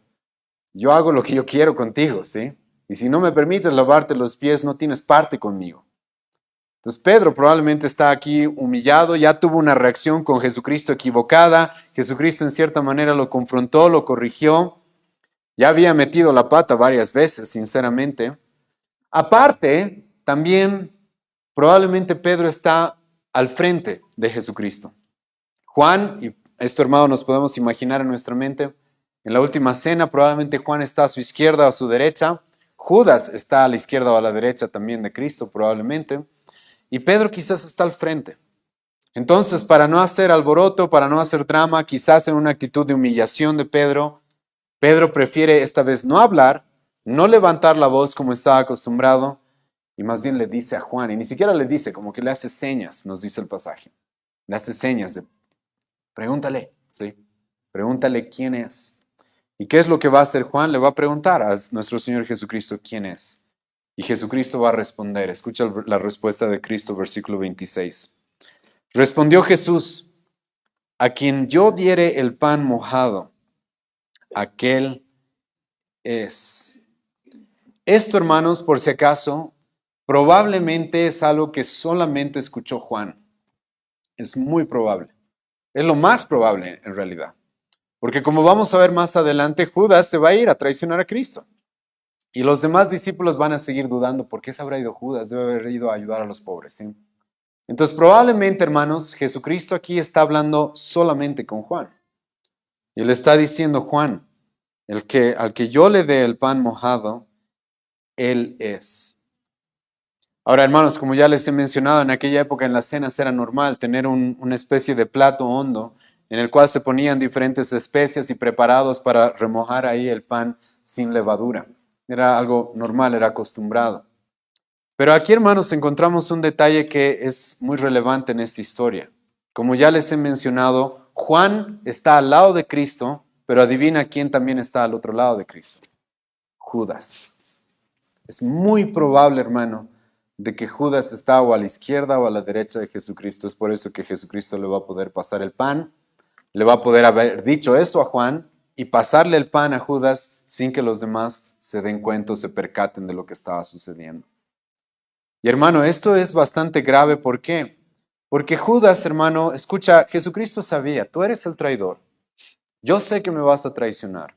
yo hago lo que yo quiero contigo, ¿sí? Y si no me permites lavarte los pies, no tienes parte conmigo. Entonces Pedro probablemente está aquí humillado, ya tuvo una reacción con Jesucristo equivocada, Jesucristo en cierta manera lo confrontó, lo corrigió, ya había metido la pata varias veces, sinceramente. Aparte, también probablemente Pedro está al frente de Jesucristo. Juan, y esto hermano nos podemos imaginar en nuestra mente, en la última cena probablemente Juan está a su izquierda o a su derecha, Judas está a la izquierda o a la derecha también de Cristo probablemente, y Pedro quizás está al frente. Entonces, para no hacer alboroto, para no hacer drama, quizás en una actitud de humillación de Pedro, Pedro prefiere esta vez no hablar, no levantar la voz como estaba acostumbrado, y más bien le dice a Juan, y ni siquiera le dice, como que le hace señas, nos dice el pasaje. Le hace señas de, pregúntale, ¿sí? Pregúntale quién es. ¿Y qué es lo que va a hacer Juan? Le va a preguntar a nuestro Señor Jesucristo quién es. Y Jesucristo va a responder. Escucha la respuesta de Cristo, versículo 26. Respondió Jesús, a quien yo diere el pan mojado, aquel es. Esto, hermanos, por si acaso, probablemente es algo que solamente escuchó Juan. Es muy probable. Es lo más probable en realidad. Porque como vamos a ver más adelante, Judas se va a ir a traicionar a Cristo. Y los demás discípulos van a seguir dudando, ¿por qué se habrá ido Judas? Debe haber ido a ayudar a los pobres, ¿sí? Entonces probablemente, hermanos, Jesucristo aquí está hablando solamente con Juan. Y le está diciendo, Juan, al que yo le dé el pan mojado, él es. Ahora, hermanos, como ya les he mencionado, en aquella época en las cenas era normal tener una especie de plato hondo en el cual se ponían diferentes especias y preparados para remojar ahí el pan sin levadura. Era algo normal, era acostumbrado. Pero aquí, hermanos, encontramos un detalle que es muy relevante en esta historia. Como ya les he mencionado, Juan está al lado de Cristo, pero adivina quién también está al otro lado de Cristo. Judas. Es muy probable, hermano, de que Judas está o a la izquierda o a la derecha de Jesucristo. Es por eso que Jesucristo le va a poder pasar el pan, le va a poder haber dicho esto a Juan y pasarle el pan a Judas sin que los demás se den cuenta o se percaten de lo que estaba sucediendo. Y hermano, esto es bastante grave. ¿Por qué? Porque Judas, hermano, escucha, Jesucristo sabía, tú eres el traidor. Yo sé que me vas a traicionar.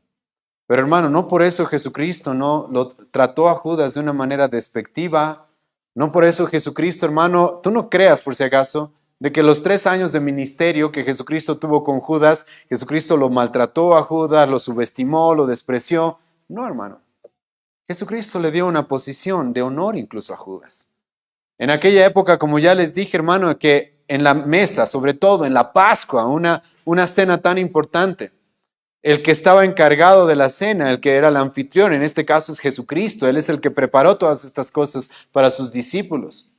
Pero hermano, no por eso Jesucristo no lo trató a Judas de una manera despectiva. No por eso Jesucristo, hermano, tú no creas por si acaso de que los 3 años de ministerio que Jesucristo tuvo con Judas, Jesucristo lo maltrató a Judas, lo subestimó, lo despreció. No, hermano. Jesucristo le dio una posición de honor incluso a Judas. En aquella época, como ya les dije, hermano, que en la mesa, sobre todo en la Pascua, una cena tan importante, el que estaba encargado de la cena, el que era el anfitrión, en este caso es Jesucristo. Él es el que preparó todas estas cosas para sus discípulos.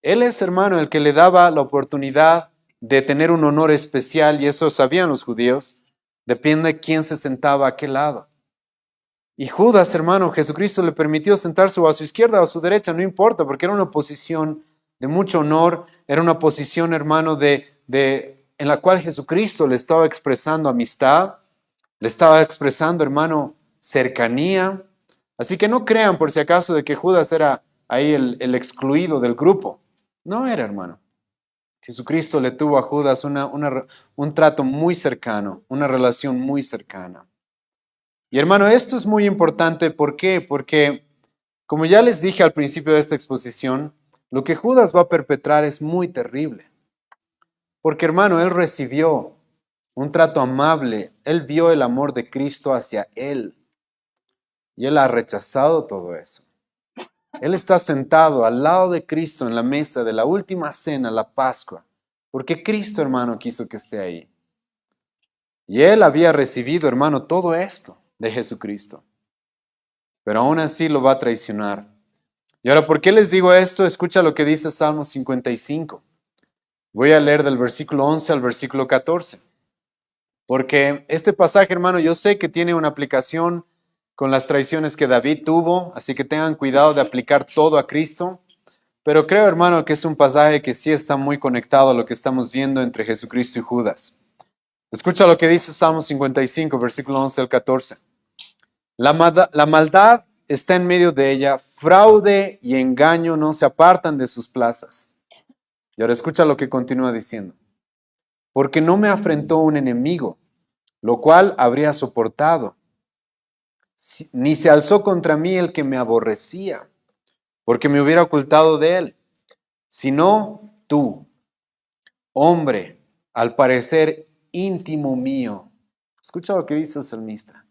Él es, hermano, el que le daba la oportunidad de tener un honor especial, y eso sabían los judíos. Depende de quién se sentaba a qué lado. Y Judas, hermano, Jesucristo le permitió sentarse o a su izquierda o a su derecha, no importa, porque era una posición de mucho honor, era una posición, hermano, en la cual Jesucristo le estaba expresando amistad, le estaba expresando, hermano, cercanía. Así que no crean por si acaso de que Judas era ahí el excluido del grupo. No era, hermano. Jesucristo le tuvo a Judas un trato muy cercano, una relación muy cercana. Y hermano, esto es muy importante. ¿Por qué? Porque, como ya les dije al principio de esta exposición, lo que Judas va a perpetrar es muy terrible. Porque, hermano, él recibió un trato amable. Él vio el amor de Cristo hacia él. Y él ha rechazado todo eso. Él está sentado al lado de Cristo en la mesa de la última cena, la Pascua. Porque Cristo, hermano, quiso que esté ahí. Y él había recibido, hermano, todo esto de Jesucristo. Pero aún así lo va a traicionar. Y ahora, ¿por qué les digo esto? Escucha lo que dice Salmo 55. Voy a leer del versículo 11 al versículo 14. Porque este pasaje, hermano, yo sé que tiene una aplicación con las traiciones que David tuvo, así que tengan cuidado de aplicar todo a Cristo. Pero creo, hermano, que es un pasaje que sí está muy conectado a lo que estamos viendo entre Jesucristo y Judas. Escucha lo que dice Salmo 55, versículo 11 al 14. La maldad está en medio de ella, fraude y engaño no se apartan de sus plazas. Y ahora escucha lo que continúa diciendo. Porque no me afrentó un enemigo, lo cual habría soportado, ni se alzó contra mí el que me aborrecía, porque me hubiera ocultado de él, sino tú, hombre, al parecer íntimo mío. Escucha lo que dice el salmista.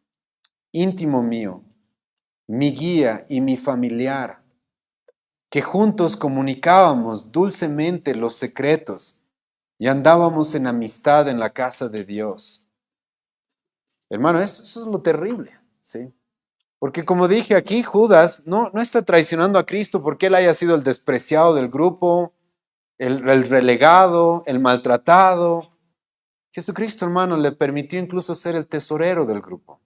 Íntimo mío, mi guía y mi familiar, que juntos comunicábamos dulcemente los secretos y andábamos en amistad en la casa de Dios. Hermano, eso es lo terrible, ¿sí? Porque como dije aquí, Judas no está traicionando a Cristo porque él haya sido el despreciado del grupo, el relegado, el maltratado. Jesucristo, hermano, le permitió incluso ser el tesorero del grupo.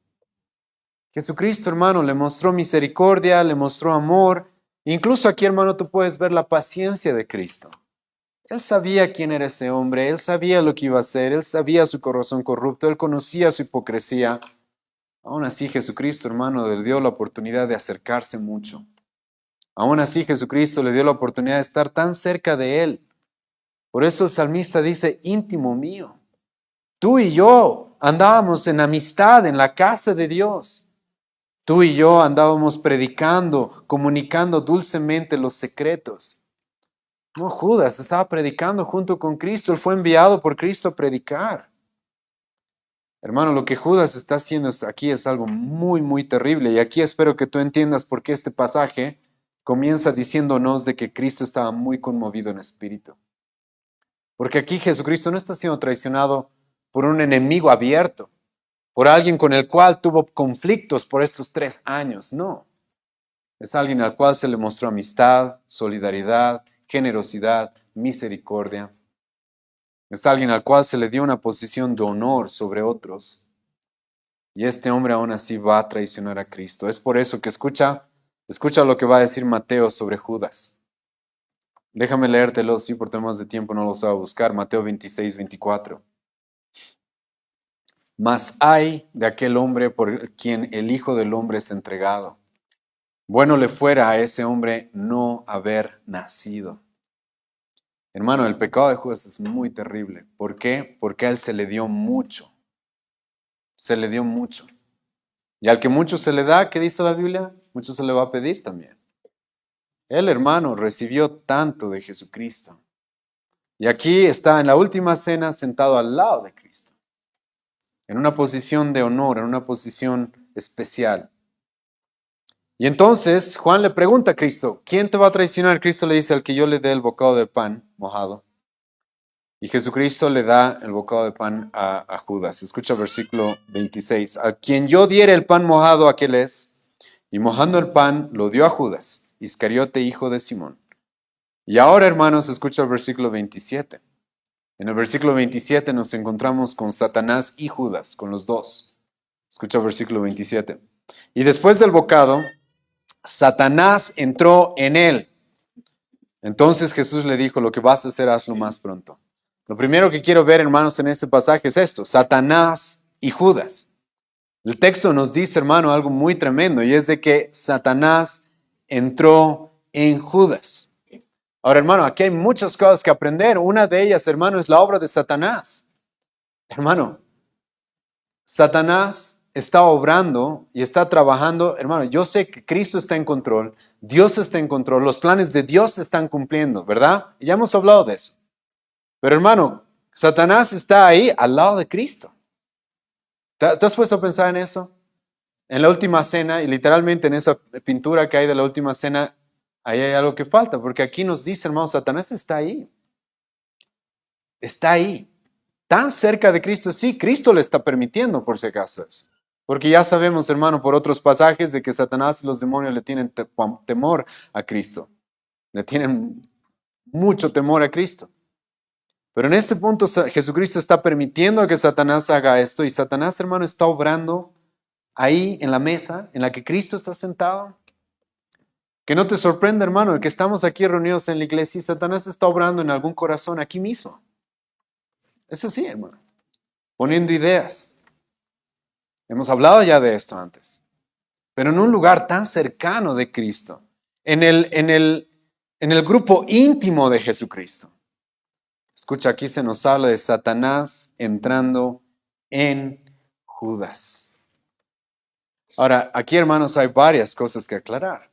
Jesucristo, hermano, le mostró misericordia, le mostró amor. Incluso aquí, hermano, tú puedes ver la paciencia de Cristo. Él sabía quién era ese hombre, él sabía lo que iba a hacer, él sabía su corazón corrupto, él conocía su hipocresía. Aún así, Jesucristo, hermano, le dio la oportunidad de acercarse mucho. Aún así, Jesucristo le dio la oportunidad de estar tan cerca de él. Por eso el salmista dice, íntimo mío. Tú y yo andábamos en amistad en la casa de Dios. Tú y yo andábamos predicando, comunicando dulcemente los secretos. No, Judas estaba predicando junto con Cristo. Él fue enviado por Cristo a predicar. Hermano, lo que Judas está haciendo aquí es algo muy, muy terrible. Y aquí espero que tú entiendas por qué este pasaje comienza diciéndonos de que Cristo estaba muy conmovido en espíritu. Porque aquí Jesucristo no está siendo traicionado por un enemigo abierto, por alguien con el cual tuvo conflictos por estos 3 años. No. Es alguien al cual se le mostró amistad, solidaridad, generosidad, misericordia. Es alguien al cual se le dio una posición de honor sobre otros. Y este hombre aún así va a traicionar a Cristo. Es por eso que escucha lo que va a decir Mateo sobre Judas. Déjame leértelo, sí, por temas de tiempo no los voy a buscar. Mateo 26, 24. Mas hay de aquel hombre por quien el Hijo del Hombre es entregado. Bueno le fuera a ese hombre no haber nacido. Hermano, el pecado de Judas es muy terrible. ¿Por qué? Porque a él se le dio mucho. Se le dio mucho. Y al que mucho se le da, ¿qué dice la Biblia? Mucho se le va a pedir también. El hermano recibió tanto de Jesucristo. Y aquí está en la última cena sentado al lado de Cristo. En una posición de honor, en una posición especial. Y entonces Juan le pregunta a Cristo, ¿quién te va a traicionar? Cristo le dice, al que yo le dé el bocado de pan mojado. Y Jesucristo le da el bocado de pan a Judas. Escucha versículo 26. A quien yo diere el pan mojado, aquel es. Y mojando el pan, lo dio a Judas, Iscariote, hijo de Simón. Y ahora, hermanos, escucha el versículo 27. En el versículo 27 nos encontramos con Satanás y Judas, con los dos. Escucha el versículo 27. Y después del bocado, Satanás entró en él. Entonces Jesús le dijo, lo que vas a hacer, hazlo más pronto. Lo primero que quiero ver, hermanos, en este pasaje es esto, Satanás y Judas. El texto nos dice, hermano, algo muy tremendo, y es de que Satanás entró en Judas. Ahora, hermano, aquí hay muchas cosas que aprender. Una de ellas, hermano, es la obra de Satanás. Hermano, Satanás está obrando y está trabajando. Hermano, yo sé que Cristo está en control, Dios está en control, los planes de Dios se están cumpliendo, ¿verdad? Y ya hemos hablado de eso. Pero hermano, Satanás está ahí al lado de Cristo. ¿Te has puesto a pensar en eso? En la última cena, y literalmente en esa pintura que hay de la última cena, ahí hay algo que falta, porque aquí nos dice, hermano, Satanás está ahí. Está ahí. Tan cerca de Cristo, sí, Cristo le está permitiendo, por si acaso eso. Porque ya sabemos, hermano, por otros pasajes de que Satanás y los demonios le tienen temor a Cristo. Le tienen mucho temor a Cristo. Pero en este punto Jesucristo está permitiendo que Satanás haga esto y Satanás, hermano, está obrando ahí en la mesa en la que Cristo está sentado. Que no te sorprenda, hermano, que estamos aquí reunidos en la iglesia y Satanás está obrando en algún corazón aquí mismo. Es así, hermano. Poniendo ideas. Hemos hablado ya de esto antes. Pero en un lugar tan cercano de Cristo. En el grupo íntimo de Jesucristo. Escucha, aquí se nos habla de Satanás entrando en Judas. Ahora, aquí, hermanos, hay varias cosas que aclarar.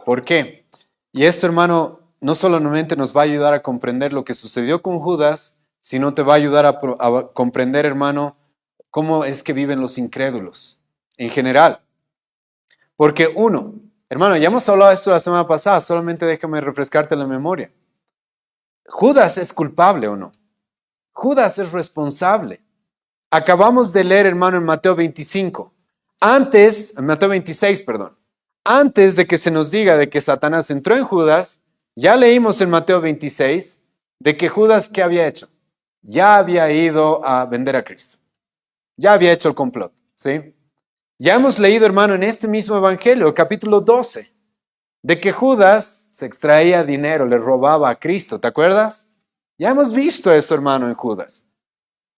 ¿Por qué? Y esto, hermano, no solamente nos va a ayudar a comprender lo que sucedió con Judas, sino te va a ayudar a comprender, hermano, cómo es que viven los incrédulos en general. Porque uno, hermano, ya hemos hablado de esto la semana pasada, solamente déjame refrescarte la memoria. ¿Judas es culpable o no? Judas es responsable. Acabamos de leer, hermano, en Mateo 25. En Mateo 26, perdón. Antes de que se nos diga de que Satanás entró en Judas, ya leímos en Mateo 26 de que Judas, ¿qué había hecho? Ya había ido a vender a Cristo. Ya había hecho el complot, ¿sí? Ya hemos leído, hermano, en este mismo evangelio, capítulo 12, de que Judas se extraía dinero, le robaba a Cristo, ¿te acuerdas? Ya hemos visto eso, hermano, en Judas.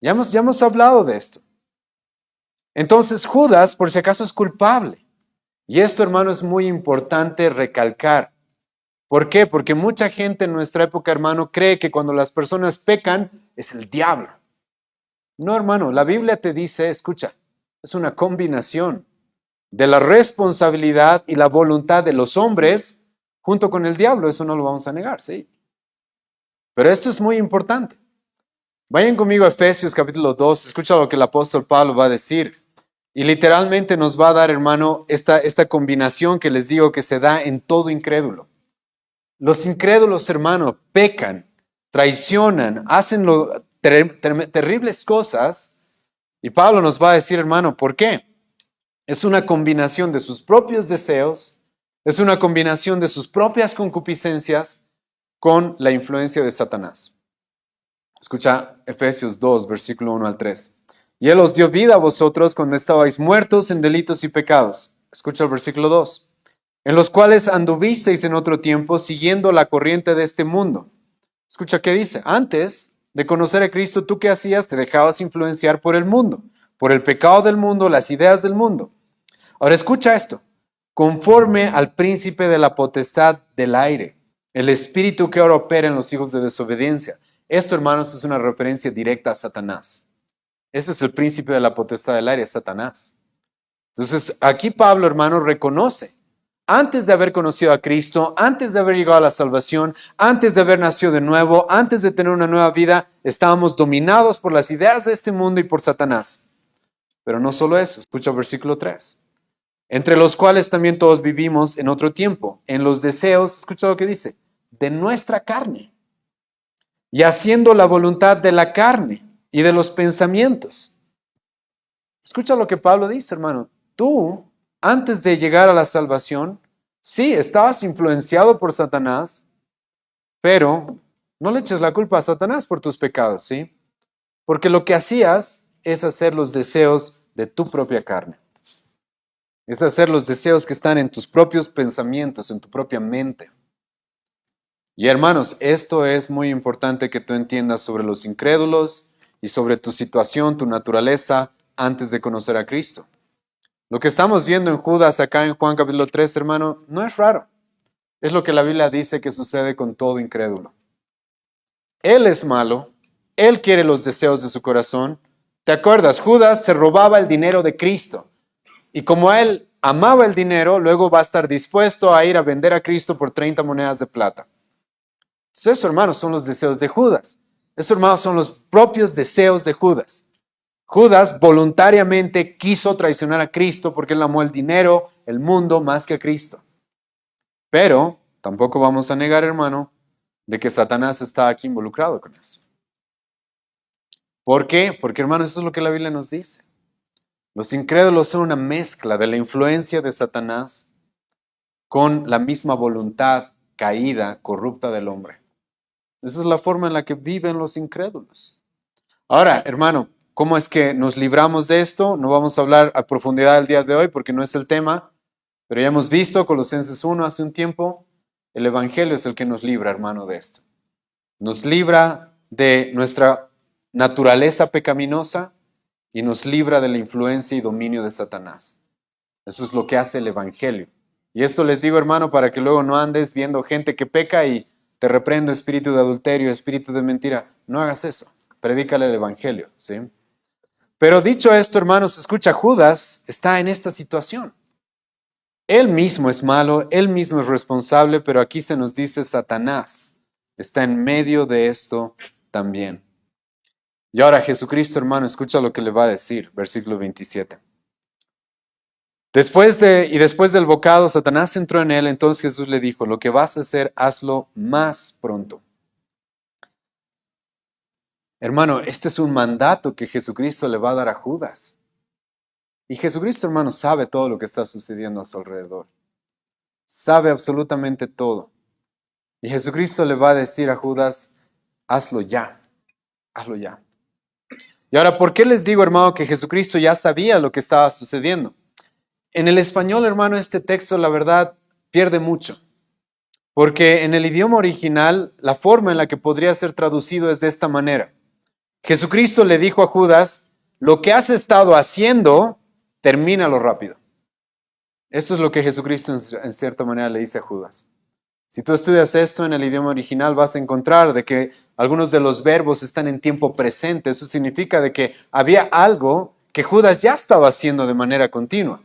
Ya hemos hablado de esto. Entonces Judas, por si acaso, es culpable. Y esto, hermano, es muy importante recalcar. ¿Por qué? Porque mucha gente en nuestra época, hermano, cree que cuando las personas pecan es el diablo. No, hermano, la Biblia te dice, escucha, es una combinación de la responsabilidad y la voluntad de los hombres junto con el diablo. Eso no lo vamos a negar, sí. Pero esto es muy importante. Vayan conmigo a Efesios capítulo 2, escucha lo que el apóstol Pablo va a decir. Y literalmente nos va a dar, hermano, esta combinación que les digo que se da en todo incrédulo. Los incrédulos, hermano, pecan, traicionan, hacen terribles cosas. Y Pablo nos va a decir, hermano, ¿por qué? Es una combinación de sus propios deseos, es una combinación de sus propias concupiscencias con la influencia de Satanás. Escucha Efesios 2, versículo 1 al 3. Y Él os dio vida a vosotros cuando estabais muertos en delitos y pecados. Escucha el versículo 2. En los cuales anduvisteis en otro tiempo siguiendo la corriente de este mundo. Escucha qué dice. Antes de conocer a Cristo, ¿tú qué hacías? Te dejabas influenciar por el mundo, por el pecado del mundo, las ideas del mundo. Ahora escucha esto. Conforme al príncipe de la potestad del aire, el espíritu que ahora opera en los hijos de desobediencia. Esto, hermanos, es una referencia directa a Satanás. Ese es el príncipe de la potestad del aire, Satanás. Entonces, aquí Pablo, hermano, reconoce, antes de haber conocido a Cristo, antes de haber llegado a la salvación, antes de haber nacido de nuevo, antes de tener una nueva vida, estábamos dominados por las ideas de este mundo y por Satanás. Pero no solo eso, escucha el versículo 3. Entre los cuales también todos vivimos en otro tiempo, en los deseos, escucha lo que dice, de nuestra carne, y haciendo la voluntad de la carne y de los pensamientos. Escucha lo que Pablo dice, hermano. Tú, antes de llegar a la salvación, sí, estabas influenciado por Satanás, pero no le eches la culpa a Satanás por tus pecados, ¿sí? Porque lo que hacías es hacer los deseos de tu propia carne. Es hacer los deseos que están en tus propios pensamientos, en tu propia mente. Y hermanos, esto es muy importante que tú entiendas sobre los incrédulos y sobre tu situación, tu naturaleza, antes de conocer a Cristo. Lo que estamos viendo en Judas acá en Juan capítulo 3, hermano, no es raro. Es lo que la Biblia dice que sucede con todo incrédulo. Él es malo, él quiere los deseos de su corazón. ¿Te acuerdas? Judas se robaba el dinero de Cristo. Y como él amaba el dinero, luego va a estar dispuesto a ir a vender a Cristo por 30 monedas de plata. Entonces, eso, hermanos, son los deseos de Judas. Eso, hermanos, son los propios deseos de Judas. Judas voluntariamente quiso traicionar a Cristo porque él amó el dinero, el mundo, más que a Cristo. Pero tampoco vamos a negar, hermano, de que Satanás está aquí involucrado con eso. ¿Por qué? Porque, hermano, eso es lo que la Biblia nos dice. Los incrédulos son una mezcla de la influencia de Satanás con la misma voluntad caída, corrupta del hombre. Esa es la forma en la que viven los incrédulos. Ahora, hermano, ¿cómo es que nos libramos de esto? No vamos a hablar a profundidad el día de hoy porque no es el tema, pero ya hemos visto Colosenses 1 hace un tiempo. El Evangelio es el que nos libra, hermano, de esto. Nos libra de nuestra naturaleza pecaminosa y nos libra de la influencia y dominio de Satanás. Eso es lo que hace el Evangelio. Y esto les digo, hermano, para que luego no andes viendo gente que peca y te reprendo espíritu de adulterio, espíritu de mentira. No hagas eso. Predícale el Evangelio, ¿sí? Pero dicho esto, hermanos, escucha, Judas está en esta situación. Él mismo es malo, él mismo es responsable, pero aquí se nos dice Satanás está en medio de esto también. Y ahora Jesucristo, hermano, escucha lo que le va a decir, versículo 27. Después del bocado, Satanás entró en él, entonces Jesús le dijo, lo que vas a hacer, hazlo más pronto. Hermano, este es un mandato que Jesucristo le va a dar a Judas. Y Jesucristo, hermano, sabe todo lo que está sucediendo a su alrededor. Sabe absolutamente todo. Y Jesucristo le va a decir a Judas, hazlo ya, hazlo ya. Y ahora, ¿por qué les digo, hermano, que Jesucristo ya sabía lo que estaba sucediendo? En el español, hermano, este texto, la verdad, pierde mucho. Porque en el idioma original, la forma en la que podría ser traducido es de esta manera. Jesucristo le dijo a Judas, lo que has estado haciendo, termínalo rápido. Eso es lo que Jesucristo en cierta manera le dice a Judas. Si tú estudias esto en el idioma original, vas a encontrar de que algunos de los verbos están en tiempo presente. Eso significa de que había algo que Judas ya estaba haciendo de manera continua.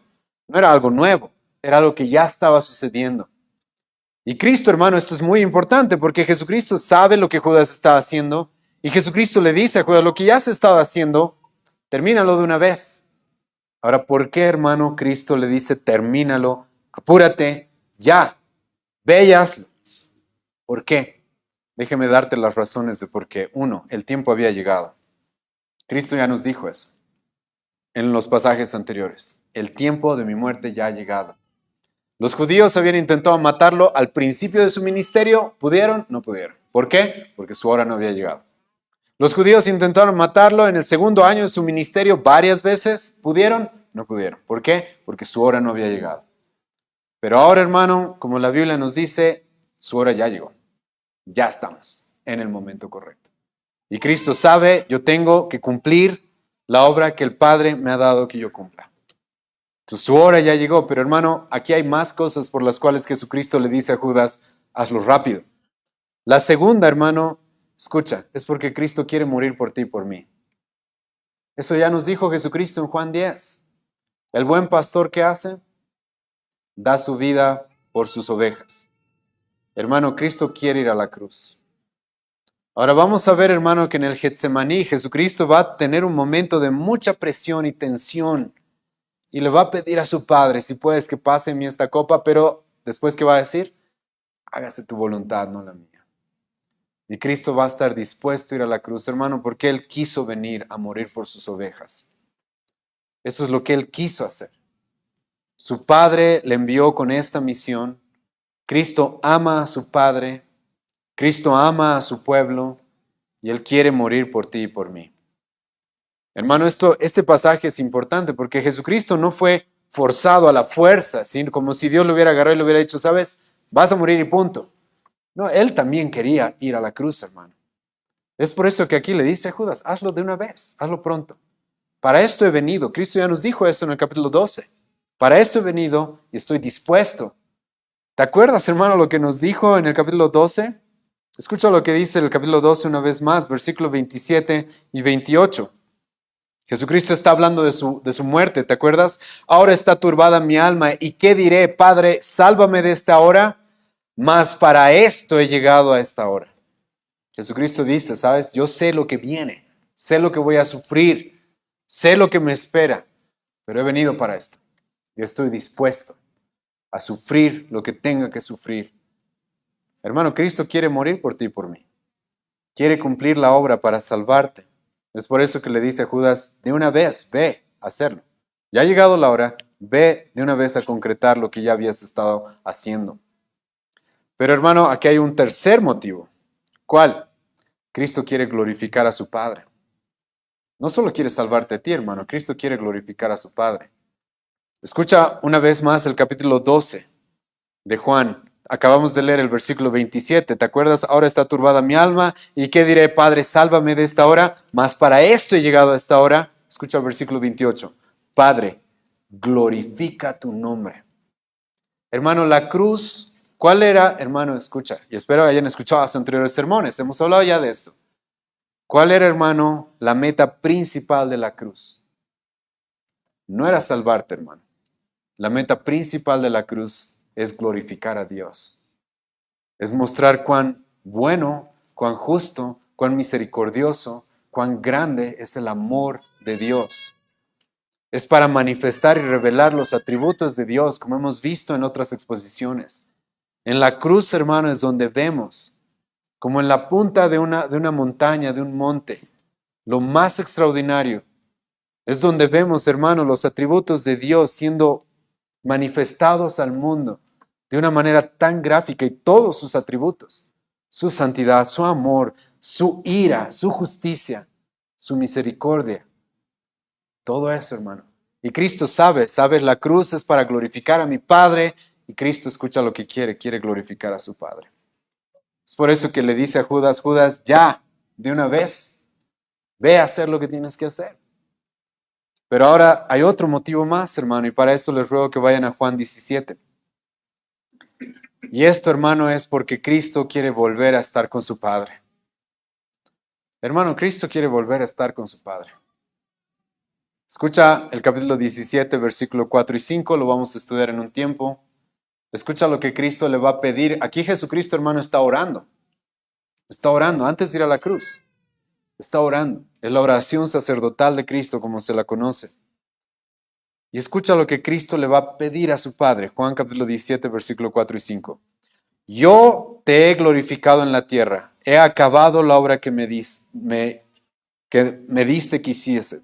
No era algo nuevo, era algo que ya estaba sucediendo. Y Cristo, hermano, esto es muy importante porque Jesucristo sabe lo que Judas está haciendo y Jesucristo le dice a Judas, lo que ya se estaba haciendo, termínalo de una vez. Ahora, ¿por qué, hermano, Cristo le dice, termínalo, apúrate, ya, ve y hazlo? ¿Por qué? Déjeme darte las razones de por qué. Uno, el tiempo había llegado. Cristo ya nos dijo eso en los pasajes anteriores. El tiempo de mi muerte ya ha llegado. Los judíos habían intentado matarlo al principio de su ministerio. ¿Pudieron? No pudieron. ¿Por qué? Porque su hora no había llegado. Los judíos intentaron matarlo en el segundo año de su ministerio varias veces. ¿Pudieron? No pudieron. ¿Por qué? Porque su hora no había llegado. Pero ahora, hermano, como la Biblia nos dice, su hora ya llegó. Ya estamos en el momento correcto. Y Cristo sabe, yo tengo que cumplir la obra que el Padre me ha dado que yo cumpla. Entonces su hora ya llegó, pero hermano, aquí hay más cosas por las cuales Jesucristo le dice a Judas, hazlo rápido. La segunda, hermano, escucha, es porque Cristo quiere morir por ti y por mí. Eso ya nos dijo Jesucristo en Juan 10. El buen pastor, ¿qué hace? Da su vida por sus ovejas. Hermano, Cristo quiere ir a la cruz. Ahora vamos a ver, hermano, que en el Getsemaní Jesucristo va a tener un momento de mucha presión y tensión y le va a pedir a su Padre, si puedes que pase en mí esta copa, pero después, ¿qué va a decir? Hágase tu voluntad, no la mía. Y Cristo va a estar dispuesto a ir a la cruz, hermano, porque Él quiso venir a morir por sus ovejas. Eso es lo que Él quiso hacer. Su Padre le envió con esta misión. Cristo ama a su Padre, Cristo ama a su pueblo y Él quiere morir por ti y por mí. Hermano, este pasaje es importante porque Jesucristo no fue forzado a la fuerza, ¿sí? Como si Dios lo hubiera agarrado y le hubiera dicho, ¿sabes? Vas a morir y punto. No, Él también quería ir a la cruz, hermano. Es por eso que aquí le dice a Judas, hazlo de una vez, hazlo pronto. Para esto he venido. Cristo ya nos dijo eso en el capítulo 12. Para esto he venido y estoy dispuesto ¿Te acuerdas, hermano, lo que nos dijo en el capítulo 12? Escucha lo que dice el capítulo 12 una vez más, versículos 27 y 28. Jesucristo está hablando de su muerte, ¿te acuerdas? Ahora está turbada mi alma, ¿y qué diré? Padre, sálvame de esta hora, mas para esto he llegado a esta hora. Jesucristo dice, ¿sabes? Yo sé lo que viene, sé lo que voy a sufrir, sé lo que me espera, pero he venido para esto. Yo estoy dispuesto a sufrir lo que tenga que sufrir. Hermano, Cristo quiere morir por ti y por mí. Quiere cumplir la obra para salvarte. Es por eso que le dice a Judas, de una vez, ve a hacerlo. Ya ha llegado la hora, ve de una vez a concretar lo que ya habías estado haciendo. Pero hermano, aquí hay un tercer motivo. ¿Cuál? Cristo quiere glorificar a su Padre. No solo quiere salvarte a ti, hermano, Cristo quiere glorificar a su Padre. Escucha una vez más el capítulo 12 de Juan. Acabamos de leer el versículo 27. ¿Te acuerdas? Ahora está turbada mi alma. ¿Y qué diré, Padre? Sálvame de esta hora. Mas para esto he llegado a esta hora. Escucha el versículo 28. Padre, glorifica tu nombre. Hermano, la cruz, ¿cuál era? Hermano, escucha. Y espero hayan escuchado los anteriores sermones. Hemos hablado ya de esto. ¿Cuál era, hermano, la meta principal de la cruz? No era salvarte, hermano. La meta principal de la cruz es glorificar a Dios. Es mostrar cuán bueno, cuán justo, cuán misericordioso, cuán grande es el amor de Dios. Es para manifestar y revelar los atributos de Dios, como hemos visto en otras exposiciones. En la cruz, hermano, es donde vemos, como en la punta de una montaña, de un monte, lo más extraordinario. Es donde vemos, hermano, los atributos de Dios siendo manifestados al mundo de una manera tan gráfica y todos sus atributos, su santidad, su amor, su ira, su justicia, su misericordia. Todo eso, hermano. Y Cristo sabe, la cruz es para glorificar a mi Padre y Cristo escucha lo que quiere glorificar a su Padre. Es por eso que le dice a Judas, Judas, ya, de una vez, ve a hacer lo que tienes que hacer. Pero ahora hay otro motivo más, hermano, y para esto les ruego que vayan a Juan 17. Y esto, hermano, es porque Cristo quiere volver a estar con su Padre. Hermano, Cristo quiere volver a estar con su Padre. Escucha el capítulo 17, versículo 4 y 5, lo vamos a estudiar en un tiempo. Escucha lo que Cristo le va a pedir. Aquí Jesucristo, hermano, está orando. Está orando antes de ir a la cruz. Está orando. Es la oración sacerdotal de Cristo, como se la conoce. Y escucha lo que Cristo le va a pedir a su Padre. Juan capítulo 17, versículo 4 y 5. Yo te he glorificado en la tierra. He acabado la obra que me diste que hiciese.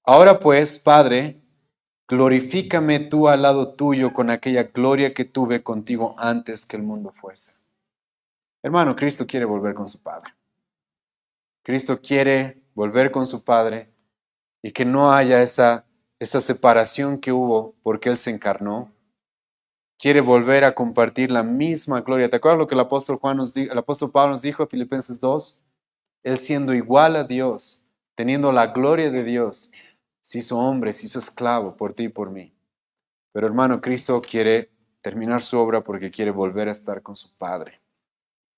Ahora pues, Padre, glorifícame tú al lado tuyo con aquella gloria que tuve contigo antes que el mundo fuese. Hermano, Cristo quiere volver con su Padre. Cristo quiere volver con su Padre y que no haya esa separación que hubo porque Él se encarnó. Quiere volver a compartir la misma gloria. ¿Te acuerdas lo que el apóstol Pablo nos dijo en Filipenses 2? Él siendo igual a Dios, teniendo la gloria de Dios, se hizo hombre, se hizo esclavo por ti y por mí. Pero hermano, Cristo quiere terminar su obra porque quiere volver a estar con su Padre.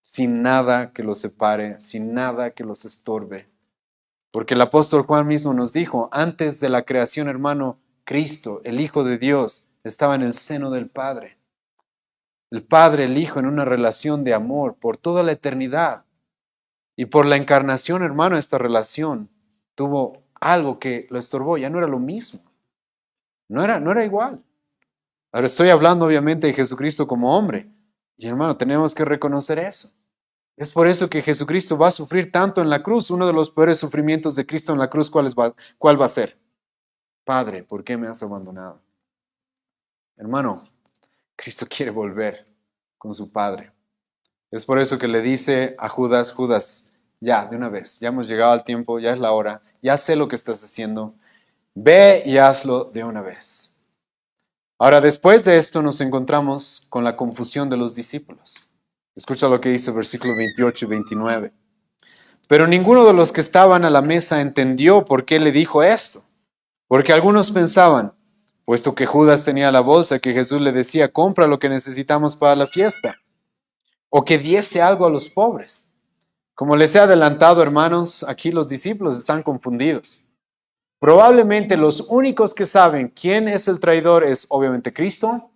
Sin nada que los separe, sin nada que los estorbe. Porque el apóstol Juan mismo nos dijo, antes de la creación, hermano, Cristo, el Hijo de Dios, estaba en el seno del Padre. El Padre, el Hijo, en una relación de amor por toda la eternidad. Y por la encarnación, hermano, esta relación tuvo algo que lo estorbó, ya no era lo mismo. No era igual. Ahora estoy hablando obviamente de Jesucristo como hombre. Y hermano, tenemos que reconocer eso. Es por eso que Jesucristo va a sufrir tanto en la cruz. Uno de los peores sufrimientos de Cristo en la cruz, ¿cuál va a ser? Padre, ¿por qué me has abandonado? Hermano, Cristo quiere volver con su Padre. Es por eso que le dice a Judas, Judas, ya, de una vez, ya hemos llegado al tiempo, ya es la hora, ya sé lo que estás haciendo, ve y hazlo de una vez. Ahora, después de esto nos encontramos con la confusión de los discípulos. Escucha lo que dice versículos 28 y 29. Pero ninguno de los que estaban a la mesa entendió por qué le dijo esto. Porque algunos pensaban, puesto que Judas tenía la bolsa que Jesús le decía, compra lo que necesitamos para la fiesta, o que diese algo a los pobres. Como les he adelantado, hermanos, aquí los discípulos están confundidos. Probablemente los únicos que saben quién es el traidor es obviamente Cristo,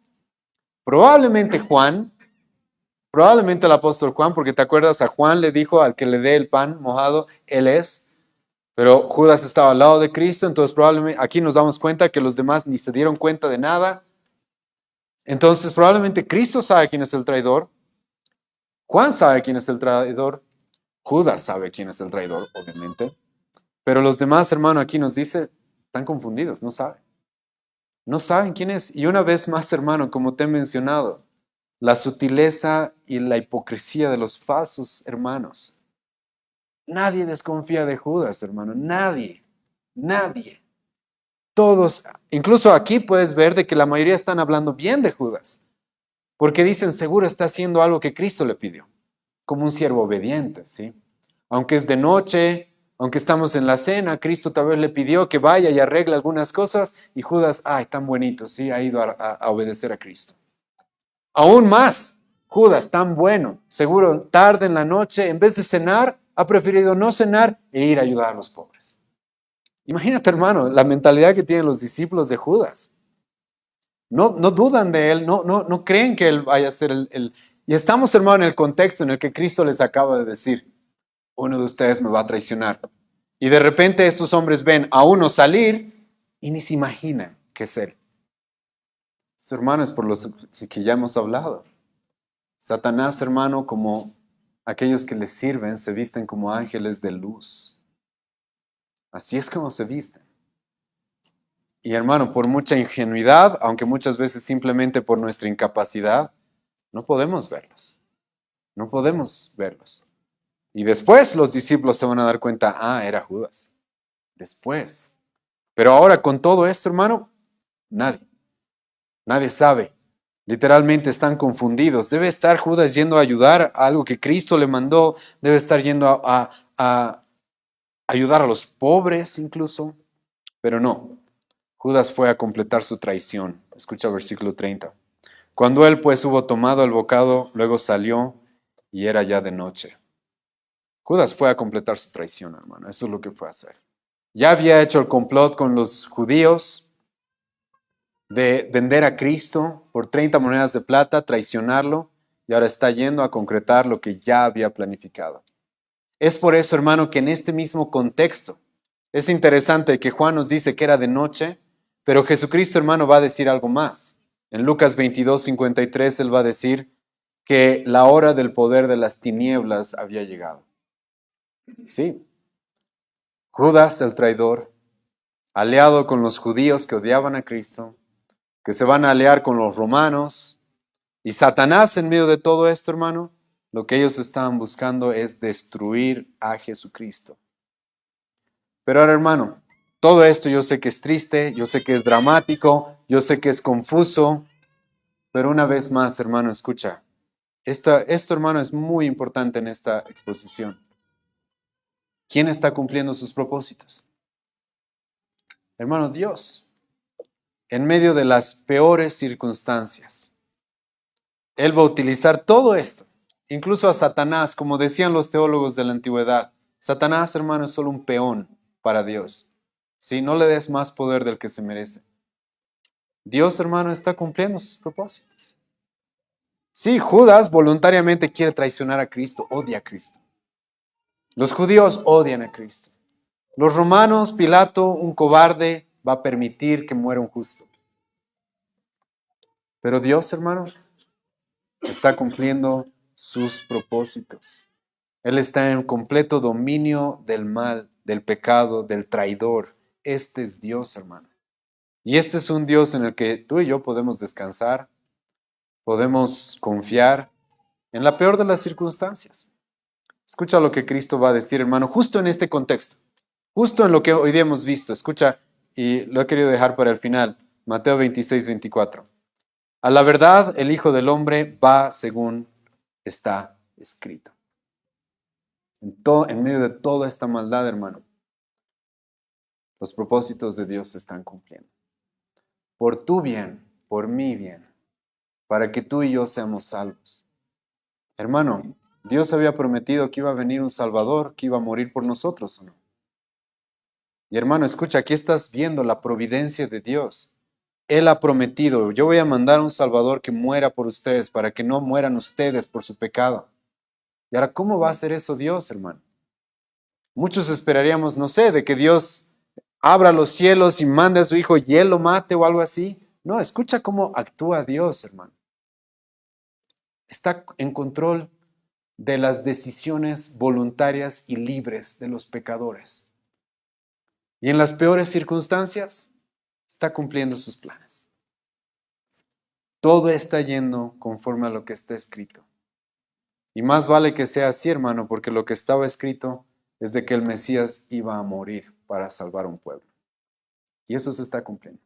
probablemente Juan, probablemente el apóstol Juan, porque te acuerdas, a Juan le dijo al que le dé el pan mojado, él es, pero Judas estaba al lado de Cristo, entonces probablemente aquí nos damos cuenta que los demás ni se dieron cuenta de nada. Entonces probablemente Cristo sabe quién es el traidor, Juan sabe quién es el traidor, Judas sabe quién es el traidor, obviamente, pero los demás, hermano, aquí nos dice, están confundidos, no saben. No saben quién es. Y una vez más, hermano, como te he mencionado, la sutileza y la hipocresía de los falsos hermanos. Nadie desconfía de Judas, hermano. Nadie. Nadie. Todos, incluso aquí puedes ver de que la mayoría están hablando bien de Judas. Porque dicen, seguro está haciendo algo que Cristo le pidió. Como un siervo obediente, ¿sí? Aunque es de noche, aunque estamos en la cena, Cristo tal vez le pidió que vaya y arregle algunas cosas y Judas, ay, tan bonito, sí, ha ido a obedecer a Cristo. Aún más, Judas, tan bueno, seguro tarde en la noche, en vez de cenar, ha preferido no cenar e ir a ayudar a los pobres. Imagínate, hermano, la mentalidad que tienen los discípulos de Judas. No dudan de él, no creen que él vaya a ser el... Y estamos, hermano, en el contexto en el que Cristo les acaba de decir, uno de ustedes me va a traicionar. Y de repente estos hombres ven a uno salir y ni se imaginan que es él. Su hermano es por los que ya hemos hablado. Satanás, hermano, como aquellos que le sirven, se visten como ángeles de luz. Así es como se visten. Y hermano, por mucha ingenuidad, aunque muchas veces simplemente por nuestra incapacidad, no podemos verlos. No podemos verlos. Y después los discípulos se van a dar cuenta, ah, era Judas. Después. Pero ahora con todo esto, hermano, nadie sabe. Literalmente están confundidos. Debe estar Judas yendo a ayudar a algo que Cristo le mandó. Debe estar yendo a ayudar a los pobres incluso. Pero no. Judas fue a completar su traición. Escucha versículo 30. Cuando él pues hubo tomado el bocado, luego salió y era ya de noche. Judas fue a completar su traición, hermano. Eso es lo que fue a hacer. Ya había hecho el complot con los judíos de vender a Cristo por 30 monedas de plata, traicionarlo, y ahora está yendo a concretar lo que ya había planificado. Es por eso, hermano, que en este mismo contexto es interesante que Juan nos dice que era de noche, pero Jesucristo, hermano, va a decir algo más. En Lucas 22:53 él va a decir que la hora del poder de las tinieblas había llegado. Sí, Judas el traidor, aliado con los judíos que odiaban a Cristo, que se van a aliar con los romanos, y Satanás en medio de todo esto, hermano, lo que ellos estaban buscando es destruir a Jesucristo. Pero ahora, hermano, todo esto yo sé que es triste, yo sé que es dramático, yo sé que es confuso, pero una vez más, hermano, escucha. Esto, hermano, es muy importante en esta exposición. ¿Quién está cumpliendo sus propósitos? Hermano, Dios, en medio de las peores circunstancias. Él va a utilizar todo esto, incluso a Satanás, como decían los teólogos de la antigüedad. Satanás, hermano, es solo un peón para Dios. ¿Sí? No le des más poder del que se merece. Dios, hermano, está cumpliendo sus propósitos. Sí, Judas voluntariamente quiere traicionar a Cristo, odia a Cristo. Los judíos odian a Cristo. Los romanos, Pilato, un cobarde, va a permitir que muera un justo. Pero Dios, hermano, está cumpliendo sus propósitos. Él está en completo dominio del mal, del pecado, del traidor. Este es Dios, hermano. Y este es un Dios en el que tú y yo podemos descansar, podemos confiar en la peor de las circunstancias. Escucha lo que Cristo va a decir, hermano, justo en este contexto, justo en lo que hoy día hemos visto. Escucha, y lo he querido dejar para el final. Mateo 26:24. A la verdad, el Hijo del Hombre va según está escrito. En medio de toda esta maldad, hermano, los propósitos de Dios se están cumpliendo. por tu bien, por mi bien, para que tú y yo seamos salvos. Hermano, Dios había prometido que iba a venir un Salvador, que iba a morir por nosotros, ¿o no? Y hermano, escucha, aquí estás viendo la providencia de Dios. Él ha prometido, yo voy a mandar a un Salvador que muera por ustedes, para que no mueran ustedes por su pecado. Y ahora, ¿cómo va a hacer eso Dios, hermano? Muchos esperaríamos, no sé, de que Dios abra los cielos y mande a su hijo y él lo mate o algo así. No, escucha cómo actúa Dios, hermano. Está en control de las decisiones voluntarias y libres de los pecadores. Y en las peores circunstancias, está cumpliendo sus planes. Todo está yendo conforme a lo que está escrito. Y más vale que sea así, hermano, porque lo que estaba escrito es de que el Mesías iba a morir para salvar a un pueblo. Y eso se está cumpliendo.